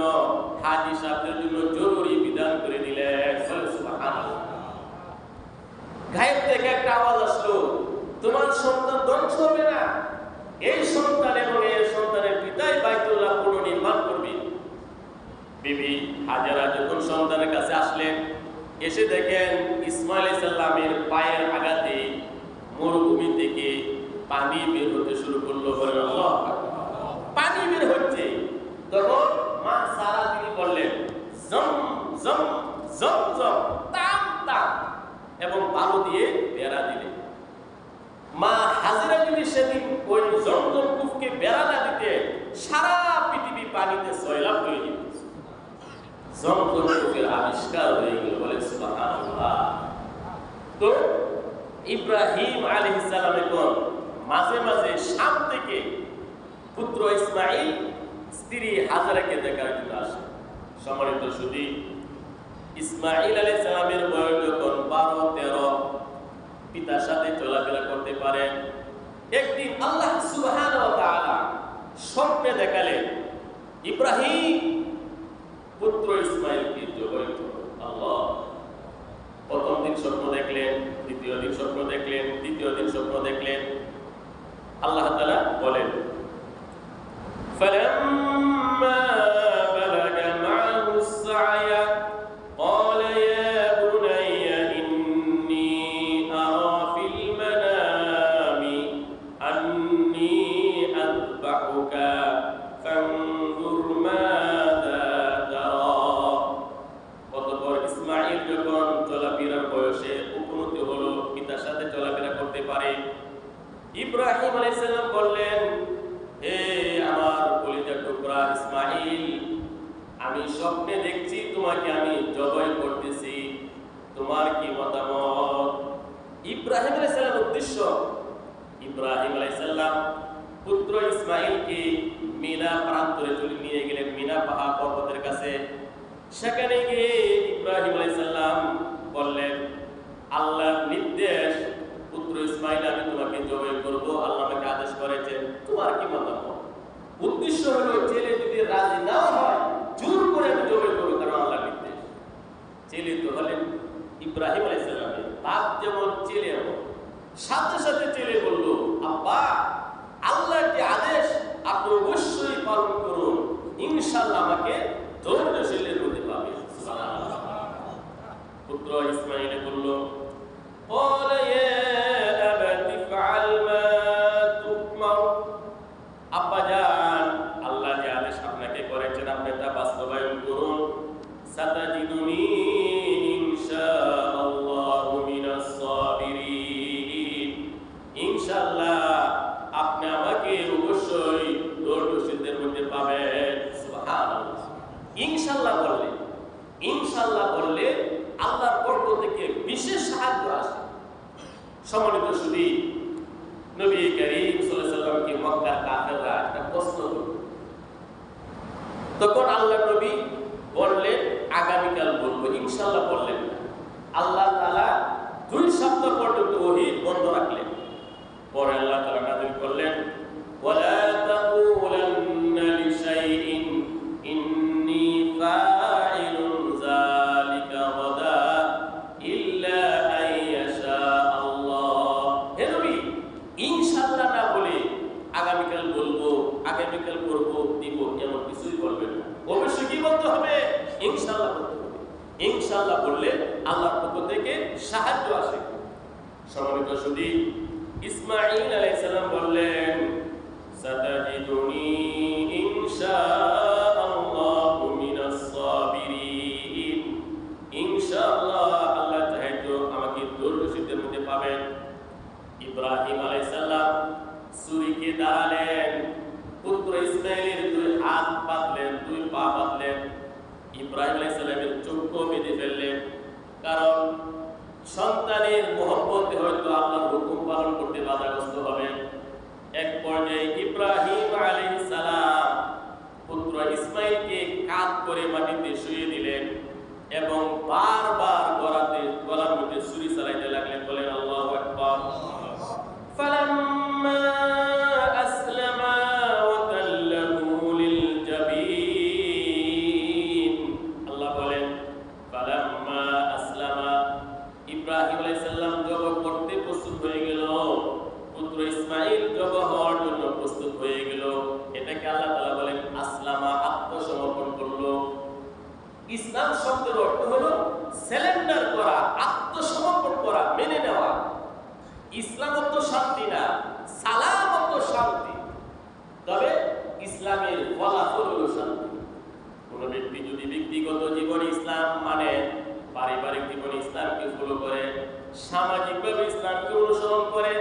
হাজী সাহেবদের জন্য জরুরি বিধান করে দিলেন। সুবহানাল্লাহ। গায়েব থেকে একটা আওয়াজ আসলো, তোমার সন্তান ধ্বংস হবে না, এই সন্তান এবং এই সন্তানের পিতাই বাইতুল্লাহ পুনর্নির্মাণ করবে। বিবি হাজেরা যখন সন্তানের কাছে আসলেন, এসে দেখেন ইসমাইল আলাইহিস সালামের পায়ের আঘাতে মরুভূমি থেকে পানি বের হতে শুরু করলো। পানি বের হচ্ছে, তখন মা সারা তিনি বললেন জম জম জম জম তাম তাম, এবং বালু দিয়ে বেড়া দিলেন। মা হাজেরা যদি সেদিন ওই জমজম কূপকে বেড়া না দিতে, সারা পৃথিবী পানিতে সয়লাব হয়ে যেত। জমজম কূপের আবিষ্কার হয়ে গেল, বলে সুবহানাল্লাহ। তো ইব্রাহিম আলাইহিস সালাম এখন মাঝে মাঝে শাম থেকে পুত্র ইসমাইল স্ত্রী হাজেরাকে দেখার জন্য আসে। সম্মানিত সুধী, ইসমাইল আলাইহিস সালামের বয়স যখন 12-13, পিতার সাথে চলাফেরা করতে পারেন। একদিন আল্লাহ সুবহানাহু ওয়া তাআলা স্বপ্নে দেখালেন, ইব্রাহিম পুত্র ইসমাইলকে জবাই করো। আল্লাহ। প্রথম দিন স্বপ্ন দেখলেন, দ্বিতীয় দিন স্বপ্ন দেখলেন, তৃতীয় দিন স্বপ্ন দেখলেন। আল্লাহ তাআলা বলেন, فَلَمَّا بَلَغَ مَعَهُ السَّعْيَ قَالَ يَا بُنَيَّ إِنِّي أَرَى فِي الْمَنَامِ أَنِّي أَذْبَحُكَ فَانظُرْ مَاذَا تَرَى। অতঃপর ইসমাঈল যখন চলাফেরার বয়সে উপনীত হলো, পিতার সাথে চলাফেরা করতে পারে, ইব্রাহিম আলাইহিস সালাম বললেন, হে আমার কলিজার টুকরা ইসমাঈল, আমি স্বপ্নে দেখছি তোমাকে আমি জবাই করতেছি, তোমার কি মতামত? ইব্রাহিম আলাইহিস সালামের উদ্দেশ্য, ইব্রাহিম আলাইহিস সালাম পুত্র ইসমাঈলকে মিনা প্রান্তরে তুলে নিয়ে গেলেন, মিনা পাহাড় পর্বতের কাছে। সেখানে গিয়ে ইব্রাহিম আলাইহিস সালাম বললেন, আল্লাহর নির্দেশ, পুত্র ইসমাঈল আমি তোমাকে জবাই করব, আল্লাহ আমাকে আদেশ করেছেন, তোমার কি মতামত? উদ্দেশ্য হলো ছেলে যদি রাজি না হয় জোর করে আমি জবাই করব, কারণ আল্লাহর নির্দেশ। ছেলে তো হলেন ইব্রাহিম আলাইহিস সালামের বাপ, যেমন ছেলে এমন। সাথে সাথে ছেলে বলল, আব্বা, আল্লাহর যে আদেশ আপনি অবশ্যই পালন করুন, ইনশাআল্লাহ আমাকে ধৈর্যশীলের মধ্যে পাবেন। সুবহানাল্লাহ। পুত্র ইসমাঈল বলল, قال يا أبت افعل ما تؤمر। আব্বা জান, আল্লাহ যে আদেশ আপনাকে করেছেন আপনি তা বাস্তবায়ন করুন। সাতাজিদুনি ইনশাআল্লাহু মিনাস সাবিরিন। ইনশাআল্লাহ আপনি আমাকে অবশ্যই ধৈর্যশীলদের মধ্যে পাবেন। সুবহানাল্লাহ। ইনশাআল্লাহ বললে, ইনশাআল্লাহ বললে আল্লাহর পক্ষ থেকে বিশেষ সাহায্য আসে। সম্মানিত সুধী, নবী করিম সাল্লাল্লাহু আলাইহি ওয়াসাল্লামকে মক্কার কাফেররা একটা প্রশ্ন করল। তখন আল্লাহ নবী বললেন, আগামীকাল বলবো, ইনশাআল্লাহ বললেন না। আল্লাহ তাআলা 2 সপ্তাহ পর্যন্ত ওহী বন্ধ রাখলেন। পরে আল্লাহ তাআলা নাযিল করলেন, ওয়ালা তাকুলান্না লিশাইইন ইন্নী ফাইলুন যালিকা গাদা ইল্লা আইয়াশা আল্লাহ। হে নবী, ইনশাআল্লাহ না বলে আগামীকাল বলবো, আগামীকাল করব, দিব, এমন কিছুই বলবেন না। অবশ্যই কি বলতে হবে? ইনশাআল্লাহ বলতে হবে। ইনশাআল্লাহ বললে আল্লাহর পক্ষ থেকে সাহায্য আসে। সম্মানিত সুধী, ইসমাঈল আলাইহিস সালাম বললেন, সাতাজিদুনি ইনশাআল্লাহু মিনাস সাবিরিন। ইনশাআল্লাহ, আল্লাহ চাহে তো আমাকে ধৈর্যশীলদের মধ্যে পাবেন। ইব্রাহিম আলাইহিস সালাম ছুরিকে দাঁড়ালেন, পুত্র ইসমাঈলের দুই হাত বাঁধলেন, দুই পা বাঁধলেন, ইব্রাহিম আলাইহিস সালামের চক্ষু বেঁধে ফেললেন। কারণ সন্তানের মহব্বতে হয়তো আল্লাহর হুকুম পালন করতে বাধাগ্রস্ত হবে। এক পর্যায়ে ইব্রাহিম আলাইহিস সালাম পুত্র ইসমাঈলকে কাঁধ করে মাটিতে শুইয়ে দিলেন এবং বারবার গলার মধ্যে ছুরি চালাইতে লাগলেন। বলেন আল্লাহু আকবার। ফালাম্মা আসলামা ওয়া তাল্লাহু লিল জাবিন। আল্লাহ বলেন, ফালাম্মা আসলামা, ইব্রাহিম আলাইহিস সালাম জবাব করতে প্রস্তুত হয়ে গেল, পুত্র ইসমাঈল জবাব হওয়ার জন্য প্রস্তুত হয়ে গেল। এটাকে আল্লাহ তাআলা বলেন আসলামা, আত্মসমর্পণ করলো। ইসলাম শব্দের অর্থ হলো সারেন্ডার করা, আত্মসমর্পণ করা, মেনে নেওয়া। ইসলাম অর্থ শান্তি না, সালাম অর্থ শান্তি। তবে ইসলামের ফলাফল হলো শান্তি। কোন ব্যক্তি যদি ব্যক্তিগত জীবনে ইসলাম মানে, পারিবারিক জীবনে ইসলামকে ফলো করে, সামাজিকভাবে ইসলামকে অনুসরণ করে,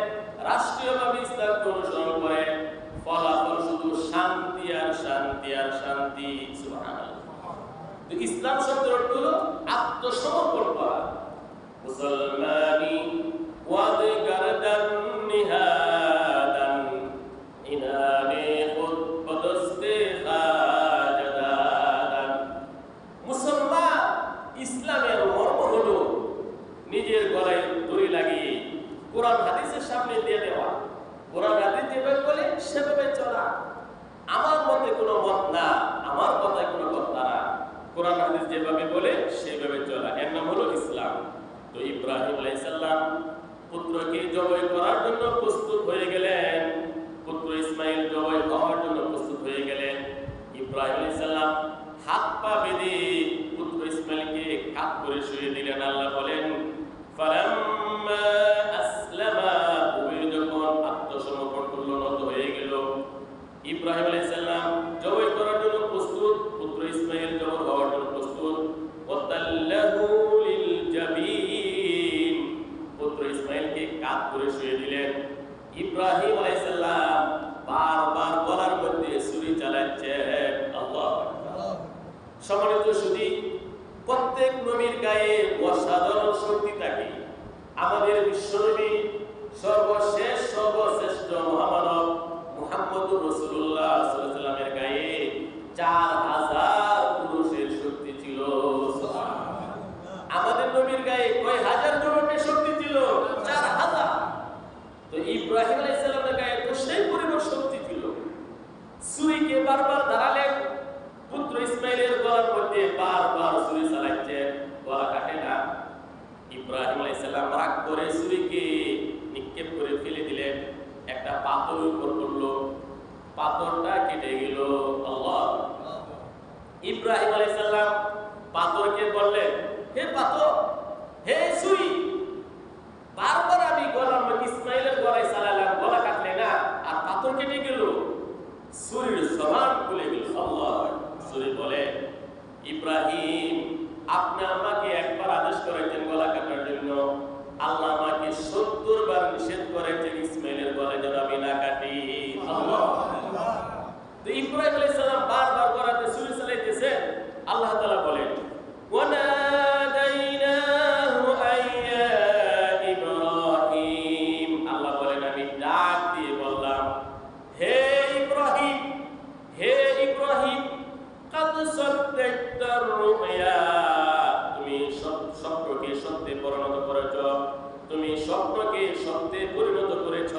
রাষ্ট্রীয়ভাবে ইসলামকে অনুসরণ করে, ফলাফল শুধু শান্তি আর শান্তি আর শান্তি। সুবহানাল্লাহ। তো ইসলাম শব্দের অর্থ হলো আত্মসমর্পণ করা। মুসলমানি ওয়াদ গারদান নিহাদান ইনানে খুদ পদস্তে খাজাদান। মুসলমান, ইসলামের মর্ম হলো নিজের গলায় দড়ি লাগিয়ে কোরআন হাদিসের সামনে দিয়ে দেওয়া, কোরআন হাদিস যেভাবে বলে সেভাবে চলা। আমার মতে কোনো মত না, আমার কথায় কোনো কথা না, কোরআন হাদিস যেভাবে বলে সেভাবে চলা, এর নাম হলো ইসলাম। তো ইব্রাহিম আলাইহিস সালাম পুত্রকে জবাই করার জন্য প্রস্তুত হয়ে গেলেন, পুত্র ইসমাঈল জবাই হওয়ার জন্য প্রস্তুত হয়ে গেলেন। ইব্রাহিম আলাইহিস সালাম হাত পা বেঁধে পুত্র ইসমাঈলকে কাঁধ করে শুয়ে দিলেন। আল্লাহ বলেন, ফালাম্মা আসলামা, উভয়ে যখন আত্মসমর্পণ করল, নত হয়ে গেল, ইব্রাহিম আলাইহিস সালাম জবাই করার জন্য প্রস্তুত, পুত্র ইসমাঈল জবাই হওয়ার জন্য প্রস্তুত। ওয়া তাল্লাহু লিল জাবিন, পুত্র ইসমাঈলকে কাঁধ করে শুয়ে দিলেন। ইব্রাহিম আলাইহিস সালাম বারবার গলার মধ্যে ছুরি চালাচ্ছেন। আল্লাহু আকবার। সম্মানিত সুধী, প্রত্যেক নবীর গায়ে অসাধারণ শক্তি থাকে। আমাদের বিশ্বনবী সর্বশেষ সর্বশ্রেষ্ঠ মহামানব মুহাম্মদুর রাসূলুল্লাহ সাল্লাল্লাহু আলাইহি ওয়াসাল্লামের গায়ে 4000 পুরুষের শক্তি ছিল। আমাদের নবীর গায়ে কয় হাজার জনের শক্তি ছিল? 4000। তো ইব্রাহিম আলাইহিস সালামের গায়ে তো সেই পরিমাণ শক্তি ছিল। ছুরিকে বারবার ধারালেন, পুত্র ইসমাঈলের গলার মধ্যে বারবার ছুরি চালাচ্ছেন, গলা কাটে না। ইব্রাহিম আলাইহিস সালাম রাগ করে ছুরিকে নিক্ষেপ করে ফেলে দিলেন, একটা পাথরের উপর পড়লো, পাথরটা কেটে গেল। আল্লাহ। ইব্রাহিম আলাইহিস সালাম পাথরকে বললেন, হে পাথর, হে ছুরি, বারবার আমি গলার মধ্যে ইসমাঈলের গলায় চালালাম, গলা কাটলে না, আর পাথর কেটে গেল, ছুরির জবান খুলে গেল। আল্লাহ। ছুরি বলে, ইব্রাহিম, আপনি আমাকে একবার আদেশ করেছেন গলা কাটার জন্য, আল্লাহ আমাকে 70 বার নিষেধ করেছেন ইসমাঈলের গলায় যেন আমি না কাটি। আল্লাহ। তো ইব্রাহিম আলাইহিস সালাম বারবার গলাতে ছুরি চালাইতেছে। আল্লাহ তাআলা বলেন, ওয়ানাদাইনাহু আইয়া ইব্রাহিম। আল্লাহ বলেন, আমি ডাক দিয়ে বললাম, হে ইব্রাহিম, হে ইব্রাহিম, কাদ সাদ্দাকতার রুয়া, তুমি স্বপ্নকে সত্যে পরিণত করেছ, তুমি স্বপ্নকে সত্যে পরিণত করেছ।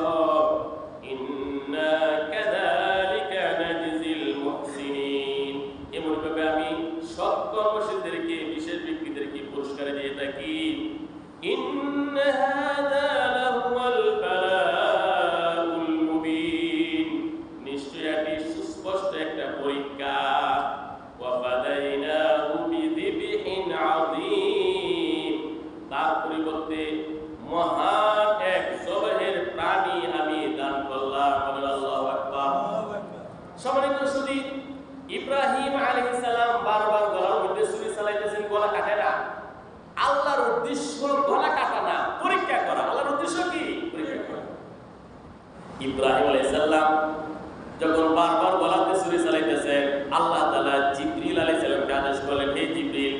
ইন্না কাযালিকা নাজজিল মুহসিনিন, এমন ভাবে আমি সৎ কর্মশীলদেরকে, বিশেষ ব্যক্তিদেরকে পুরস্কার দিয়ে থাকি। ইন্না হাযা লাহুয়াল বালাউল মুবিন, নিশ্চয় এটি সুস্পষ্ট একটা পরীক্ষা। ওয়া ফাদাইনাহু বিযিবহিন আযীম, তার পরিবর্তে মহান উদ্দেশ্য গলা কাটা না, পরীক্ষা করা। আল্লাহর উদ্দেশ্য কি? পরীক্ষা করা। ইব্রাহিম আলাইহিস সালাম যখন বারবার গলাতে ছুরি চালাইতেছেন, আল্লাহ তাআলা জিবরিল আলাইহিস সালামকে আদেশ করলেন, হে জিবরিল,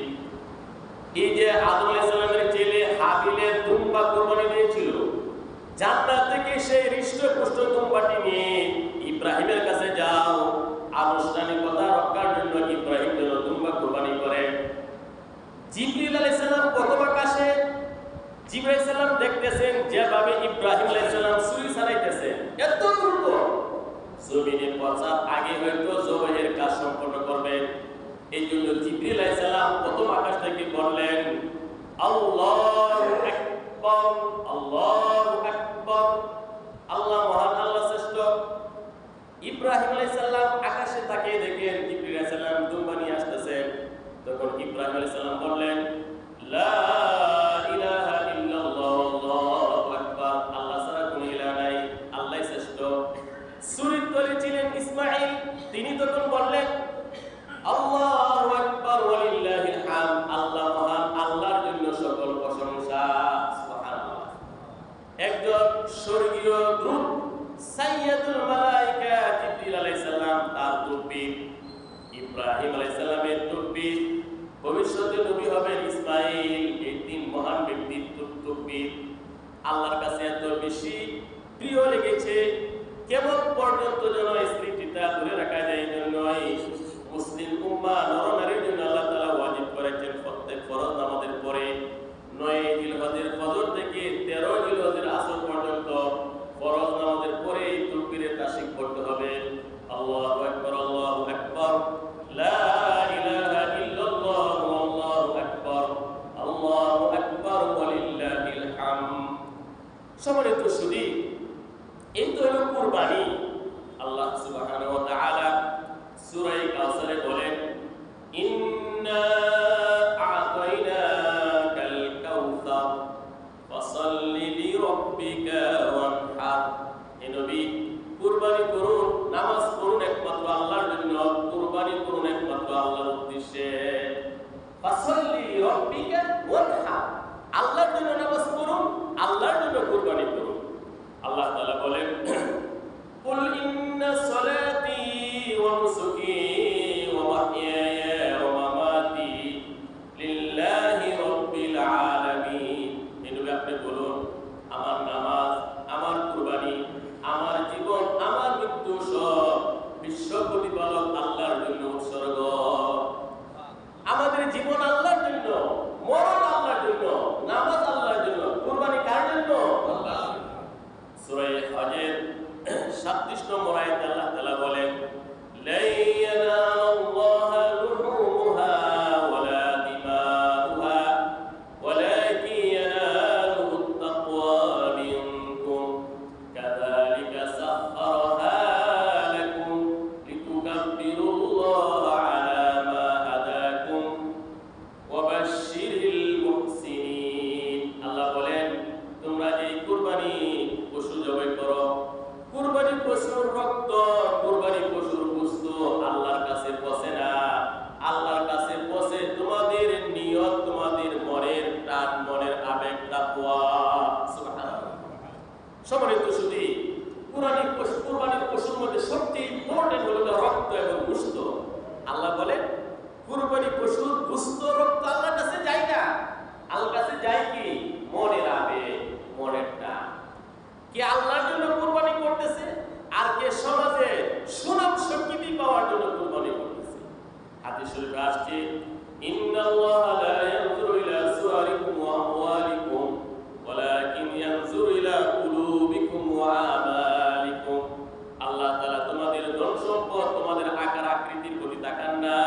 এই যে আদম আলাইহিস সালামের ছেলে হাবিলের দুম্বা কুরবানি দিয়েছিল, জান্নাত থেকে সেই হৃষ্টপুষ্ট দুম্বাটি নিয়ে ইব্রাহিমের কাছে যাও, আনুষ্ঠানিকতা রক্ষার জন্য ইব্রাহিম যেন দুম্বা কুরবানি করে। জিবরিল আলাইহিস সালাম প্রথম আকাশে, জিবরাইল আলাইহিস সালাম দেখতেছেন যেভাবে ইব্রাহিম আলাইহিস সালাম ছুরি চালাইতেছেন, এত দ্রুত জমিনে পৌঁছার আগে হয়তো জবাইয়ের কাজ সম্পন্ন করবেন। এই জন্য জিবরিল আলাইহিস সালাম প্রথম আকাশ থেকে বললেন, আল্লাহু আকবার, আল্লাহু আকবার, আল্লাহ মহান, আল্লাহ শ্রেষ্ঠ। ইব্রাহিম আলাইহিস সালাম আকাশে তাকিয়ে দেখেন জিবরিল আলাইহিস সালাম দুম্বা নিয়ে আসতেছেন। তখন ইব্রাহিম আলাইহিস সালাম বললেন, লা ইলাহা ইল্লাল্লাহ, আল্লাহু আকবার, আল্লাহ ছাড়া কোনো ইলাহ নাই, আল্লাহই শ্রেষ্ঠ। ছুরির তলে ছিলেন ইসমাঈল, তিনি তখন বললেন, আল্লাহু আকবার ওয়ালিল্লাহিল হামদ, আল্লাহ মহান, আল্লাহর জন্য সকল প্রশংসা। সুবহানাল্লাহ। একজন স্বর্গীয় দূত সাইয়্যিদুল মালায়েকা জিবরিল আলাইহিস সালাম, তার তকবীর, ইব্রাহিম আলাইহিস সালামের তকবীর, ভবিষ্যতে নবী হবেন ইসমাঈল, এই তিন মহান ব্যক্তির তকবীর আল্লাহর কাছে এত বেশি প্রিয় লেগেছে, কেমন পর্যন্ত যেন স্মৃতিটা ধরে রাখা যায়। এই জন্যই মুসলিম উম্মাহ নরনারীর জন্য আল্লাহ তাআলা ওয়াজিব করেছেন প্রত্যেক ফরজ নামাজের পরে 9 জিলহজের ফজর থেকে 13 জিলহজের আসর পর্যন্ত ফরজ নামাজের পরে তাকবীরে তাশরিক পড়তে হবে। আল্লাহু আকবার, আল্লাহু আকবার, লা ইলাহা ইল্লাল্লাহ, আল্লাহু আকবার, আল্লাহু আকবার ওয়ালিল্লাহিল হামদ। সম্মানিত সুধী, এই তো হলো কুরবানি। আল্লাহ সুবহানাহু ওয়া তাআলা সূরা কাউসারে বলেন, ইন্না আ'তাইনাকাল কাউসার ফাসাল্লি লিরাব্বিকা ওয়ানহার। হে নবী, কুরবানি করুন, নামাজ পড়ুন একমাত্র আল্লাহর জন্য, কুরবানি করুন একমাত্র আল্লাহর উদ্দেশ্যে। ফাসাল্লি লিরাব্বিকা ওয়ানহার, আল্লাহর জন্য নামাজ পড়ুন, আল্লাহর জন্য কুরবানি করুন। আল্লাহ তাআলা বলেন, কুল ইন্না সলাতি ওয়া নুসুকি ওয়া মাহইয়ায়া ওয়া মামাতি লিল্লাহি রাব্বিল আলামিন। এগুলো আপনি বলুন, আমার নামাজ, আমার কুরবানি, আমার জীবন, আমার মৃত্যু সব বিশ্ব প্রতিপালক আল্লাহর জন্য উৎসর্গ। আমাদের জীবন আল্লাহর জন্য, মরণ আল্লাহর জন্য, নামাজ আল্লাহর জন্য, কুরবানি কার জন্য? আল্লাহ। সূরা হজের 37 নম্বর আয়াতে আল্লাহ তাআলা বলেন, লা ইয়ানালুল্লাহা লুহুমুহা ওয়ালা দিমাউহা ওয়ালাকিন ইয়ানালুহুত তাকওয়া মিনকুম কাযালিকা সাখখারাহা লাকুম লিতুকাব্বিরুল্লাহা আলা মা হাদাকুম ওয়া বাশশিরিল মুহসিনিন। আল্লাহ বলেন, তোমরা যে কুরবানি পশু জবাই করো, কুরবানি পশুর রক্ত, কুরবানি পশুর গোশত আল্লাহর কাছে পচে না। আল্লাহর কাছে পচে তোমাদের নিয়ত, তোমাদের মনের টান, মনের আবেগ, তাকওয়া। সুবহানাল্লাহ। সম্মানিত সুধী, কুরবানির পশুর মধ্যে সবচেয়ে ইম্পর্টেন্ট হলো রক্ত এবং গোশত। আল্লাহ বলেন, কুরবানি পশুর গোশত, রক্ত আল্লাহর কাছে যায় না। আল্লাহর কাছে যায় কি? মনের আবেগ, মনের টান। কে আল্লাহর জন্য কুরবানি করতেছে, আর কে সমাজে সুনাম স্বীকৃতি পাওয়ার জন্য কুরবানি করতেছে। হাদিস শরীফে আসছে, ইন্নাল্লাহা লা ইয়ানজুরু ইলা সুওয়ারিকুম ওয়া আমওয়ালিকুম ওয়ালাকিন ইয়ানজুরু ইলা কুলুবিকুম ওয়া আমালিকুম। আল্লাহ তাআলা তোমাদের ধন সম্পদ, তোমাদের আকার আকৃতির প্রতি তাকান না,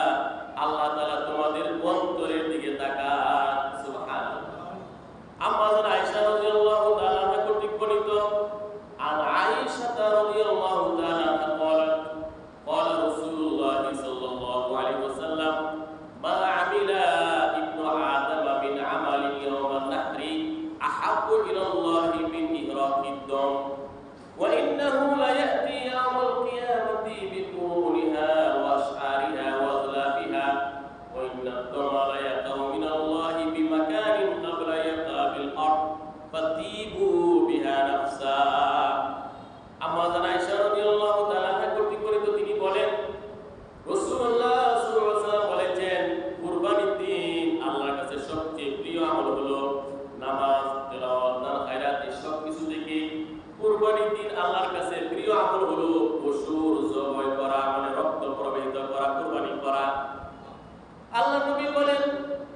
আল্লাহ তাআলা তোমাদের অন্তরের দিকে তাকান। সুবহানাল্লাহ। ফাতিবু বিহা নাফসা। আম্মা জান আয়েশা রাদিয়াল্লাহু তাআলা আনহা কর্তৃক বর্ণিত, তিনি বলেন রাসূলুল্লাহ সাল্লাল্লাহু আলাইহি ওয়াসাল্লাম বলেছেন, কুরবানির দিন আল্লাহর কাছে সবচেয়ে প্রিয় আমল হলো নামাজ, তেলাওয়াত, দান, খায়রাত, এই সব কিছু থেকে কুরবানির দিন আল্লাহর কাছে প্রিয় আমল হলো পশুর জবাই করা, মানে রক্ত প্রবাহিত করা, কুরবানি করা। আল্লাহ নবী বলেন,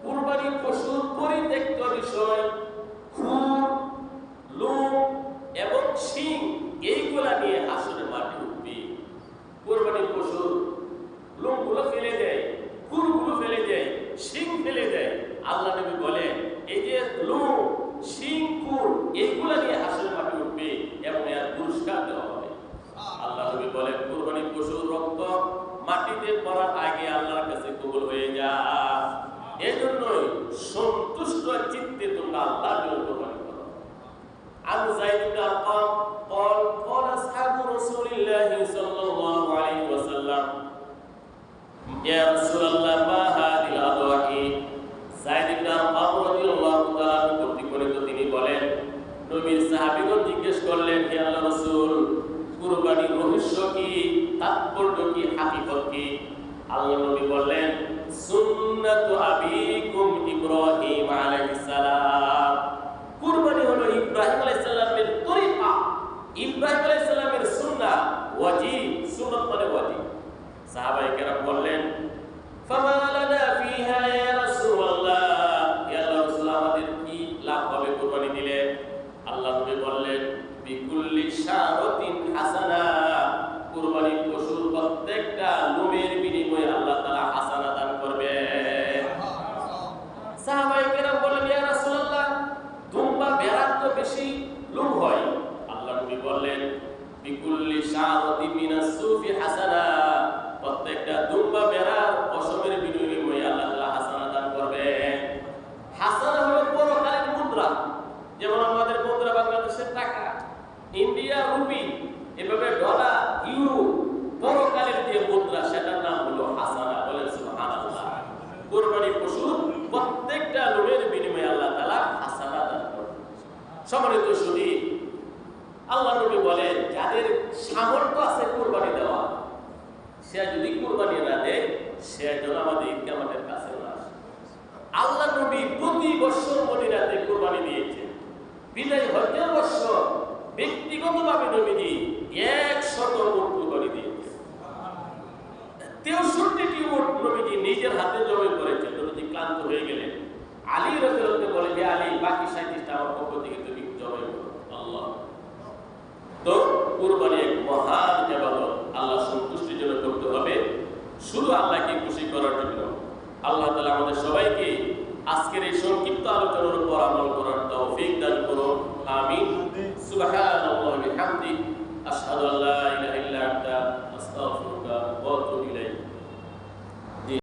কুরবানির পশুর পরিত্যক্ত বিষয় খুর, লোম এবং শিং, এইগুলা নিয়ে হাসরের মাঠে উঠবে। কুরবানির পশুর লোমগুলো ফেলে দেয়, খুরগুলো ফেলে দেয়, শিং ফেলে দেয়। আল্লাহ নবী বলেন, এই যে লোম, শিং, খুর, এইগুলা নিয়ে হাসরের মাঠে উঠবে এবং এর পুরস্কার দেওয়া হবে। আল্লাহ নবী বলেন, কুরবানির পশুর রক্ত মাটিতে পড়ার আগে আল্লাহর কাছে কবুল হয়ে যায়। এজন্যই সন্তুষ্ট চিত্তে তোমরা আল্লাহর জন্য কুরবানি করো। আবু যায়েদ ইবনে আরকাম قال قال اصحاب رسول الله صلى الله عليه وسلم يا رسول الله ما هذه الاضاحي। যায়েদ ইবনে আরকাম রাদিয়াল্লাহু তাআলা কর্তৃক বর্ণিত, তিনি বলেন, নবীর সাহাবীগণ জিজ্ঞেস করলেন, হে আল্লাহর রাসূল, কুরবানির রহস্য কি, তাৎপর্য কি, হাকিকত কি? আল্লাহ নবী বললেন, সুন্নাতু আবিকুম ইব্রাহিম আলাইহিস সালাম। কুরবানি হলো ইব্রাহিম আলাইহিস সালামের তরিকা, ইব্রাহিম আলাইহিস সালামের সুন্নাহ, ওয়াজিব, সুন্নাত মানে ওয়াজিব। সাহাবায়ে কেরাম বললেন, ফামা লানা ফিহা ইয়া রাসূলুল্লাহ, ইয়া রাসূল, আমাদের কি লাভ হবে কুরবানি দিলে? আল্লাহ নবী বললেন, বিকুল্লি শারাতিন হাসানা, কুরবানির পশুর প্রত্যেকটা লোমের বিনিময়ে আল্লাহ তাআলা হাসানা দান করবেন। সাহাবায়ে কেরাম বললেন, ইয়া রাসূলুল্লাহ, দুম্বা ভেড়ার তো বেশি লোম হয়। আল্লাহ নবী বললেন, বিকুল্লি শারাতিন মিনাস সুফি হাসানা, প্রত্যেকটা দুম্বা ভেড়ার পশমের বিনিময়ে আল্লাহ তাআলা হাসানা দান করবেন। হাসানা হলো পরকালের মুদ্রা, যেমন আমাদের মুদ্রা বাংলাদেশের টাকা, ইন্ডিয়া রুপি, এভাবে ডলার, ইউরো, পরকালের যে মুদ্রা সেটার নাম হলো হাসানা। বলেন সুবহানাল্লাহ। কুরবানির পশুর প্রত্যেকটা লোমের বিনিময়ে আল্লাহ তাআলা হাসানা দান করবেন। সম্মানিত সুধী, আল্লাহ নবী বলেন, যাদের সামর্থ্য আছে কুরবানি দেওয়া, সে যদি কুরবানি না দেয়, সে যেন আমাদের ঈদগাহ মাঠের কাছে না আসে। আল্লাহ নবী প্রতি বছর মদিনাতে কুরবানি দিয়েছেন। বিদায় হজ্জের বছর ব্যক্তিগতভাবে নবীজি 100 উট কুরবানি দিয়েছেন। 63টি উট নবীজি নিজের হাতে জবাই করেছেন। নবীজি ক্লান্ত হয়ে গেলেন, আলী রাদিয়াল্লাহু বলে, হে আলী, বাকি 37টা আমার পক্ষ থেকে তুমি জবাই করো। আল্লাহ, তো কুরবানি এক মহান ইবাদত, আল্লাহ সন্তুষ্টির জন্য করতে হবে, শুধু আল্লাহকে খুশি করার জন্য। আল্লাহ তাআলা আমাদের সবাইকে আজকের এই সংক্ষিপ্ত আলোচনার উপর আমল করার তৌফিক দান করুন। আমিন। সুবহানাল্লাহি ওয়া বিহামদিহি, আশহাদু আল্লা ইলাহা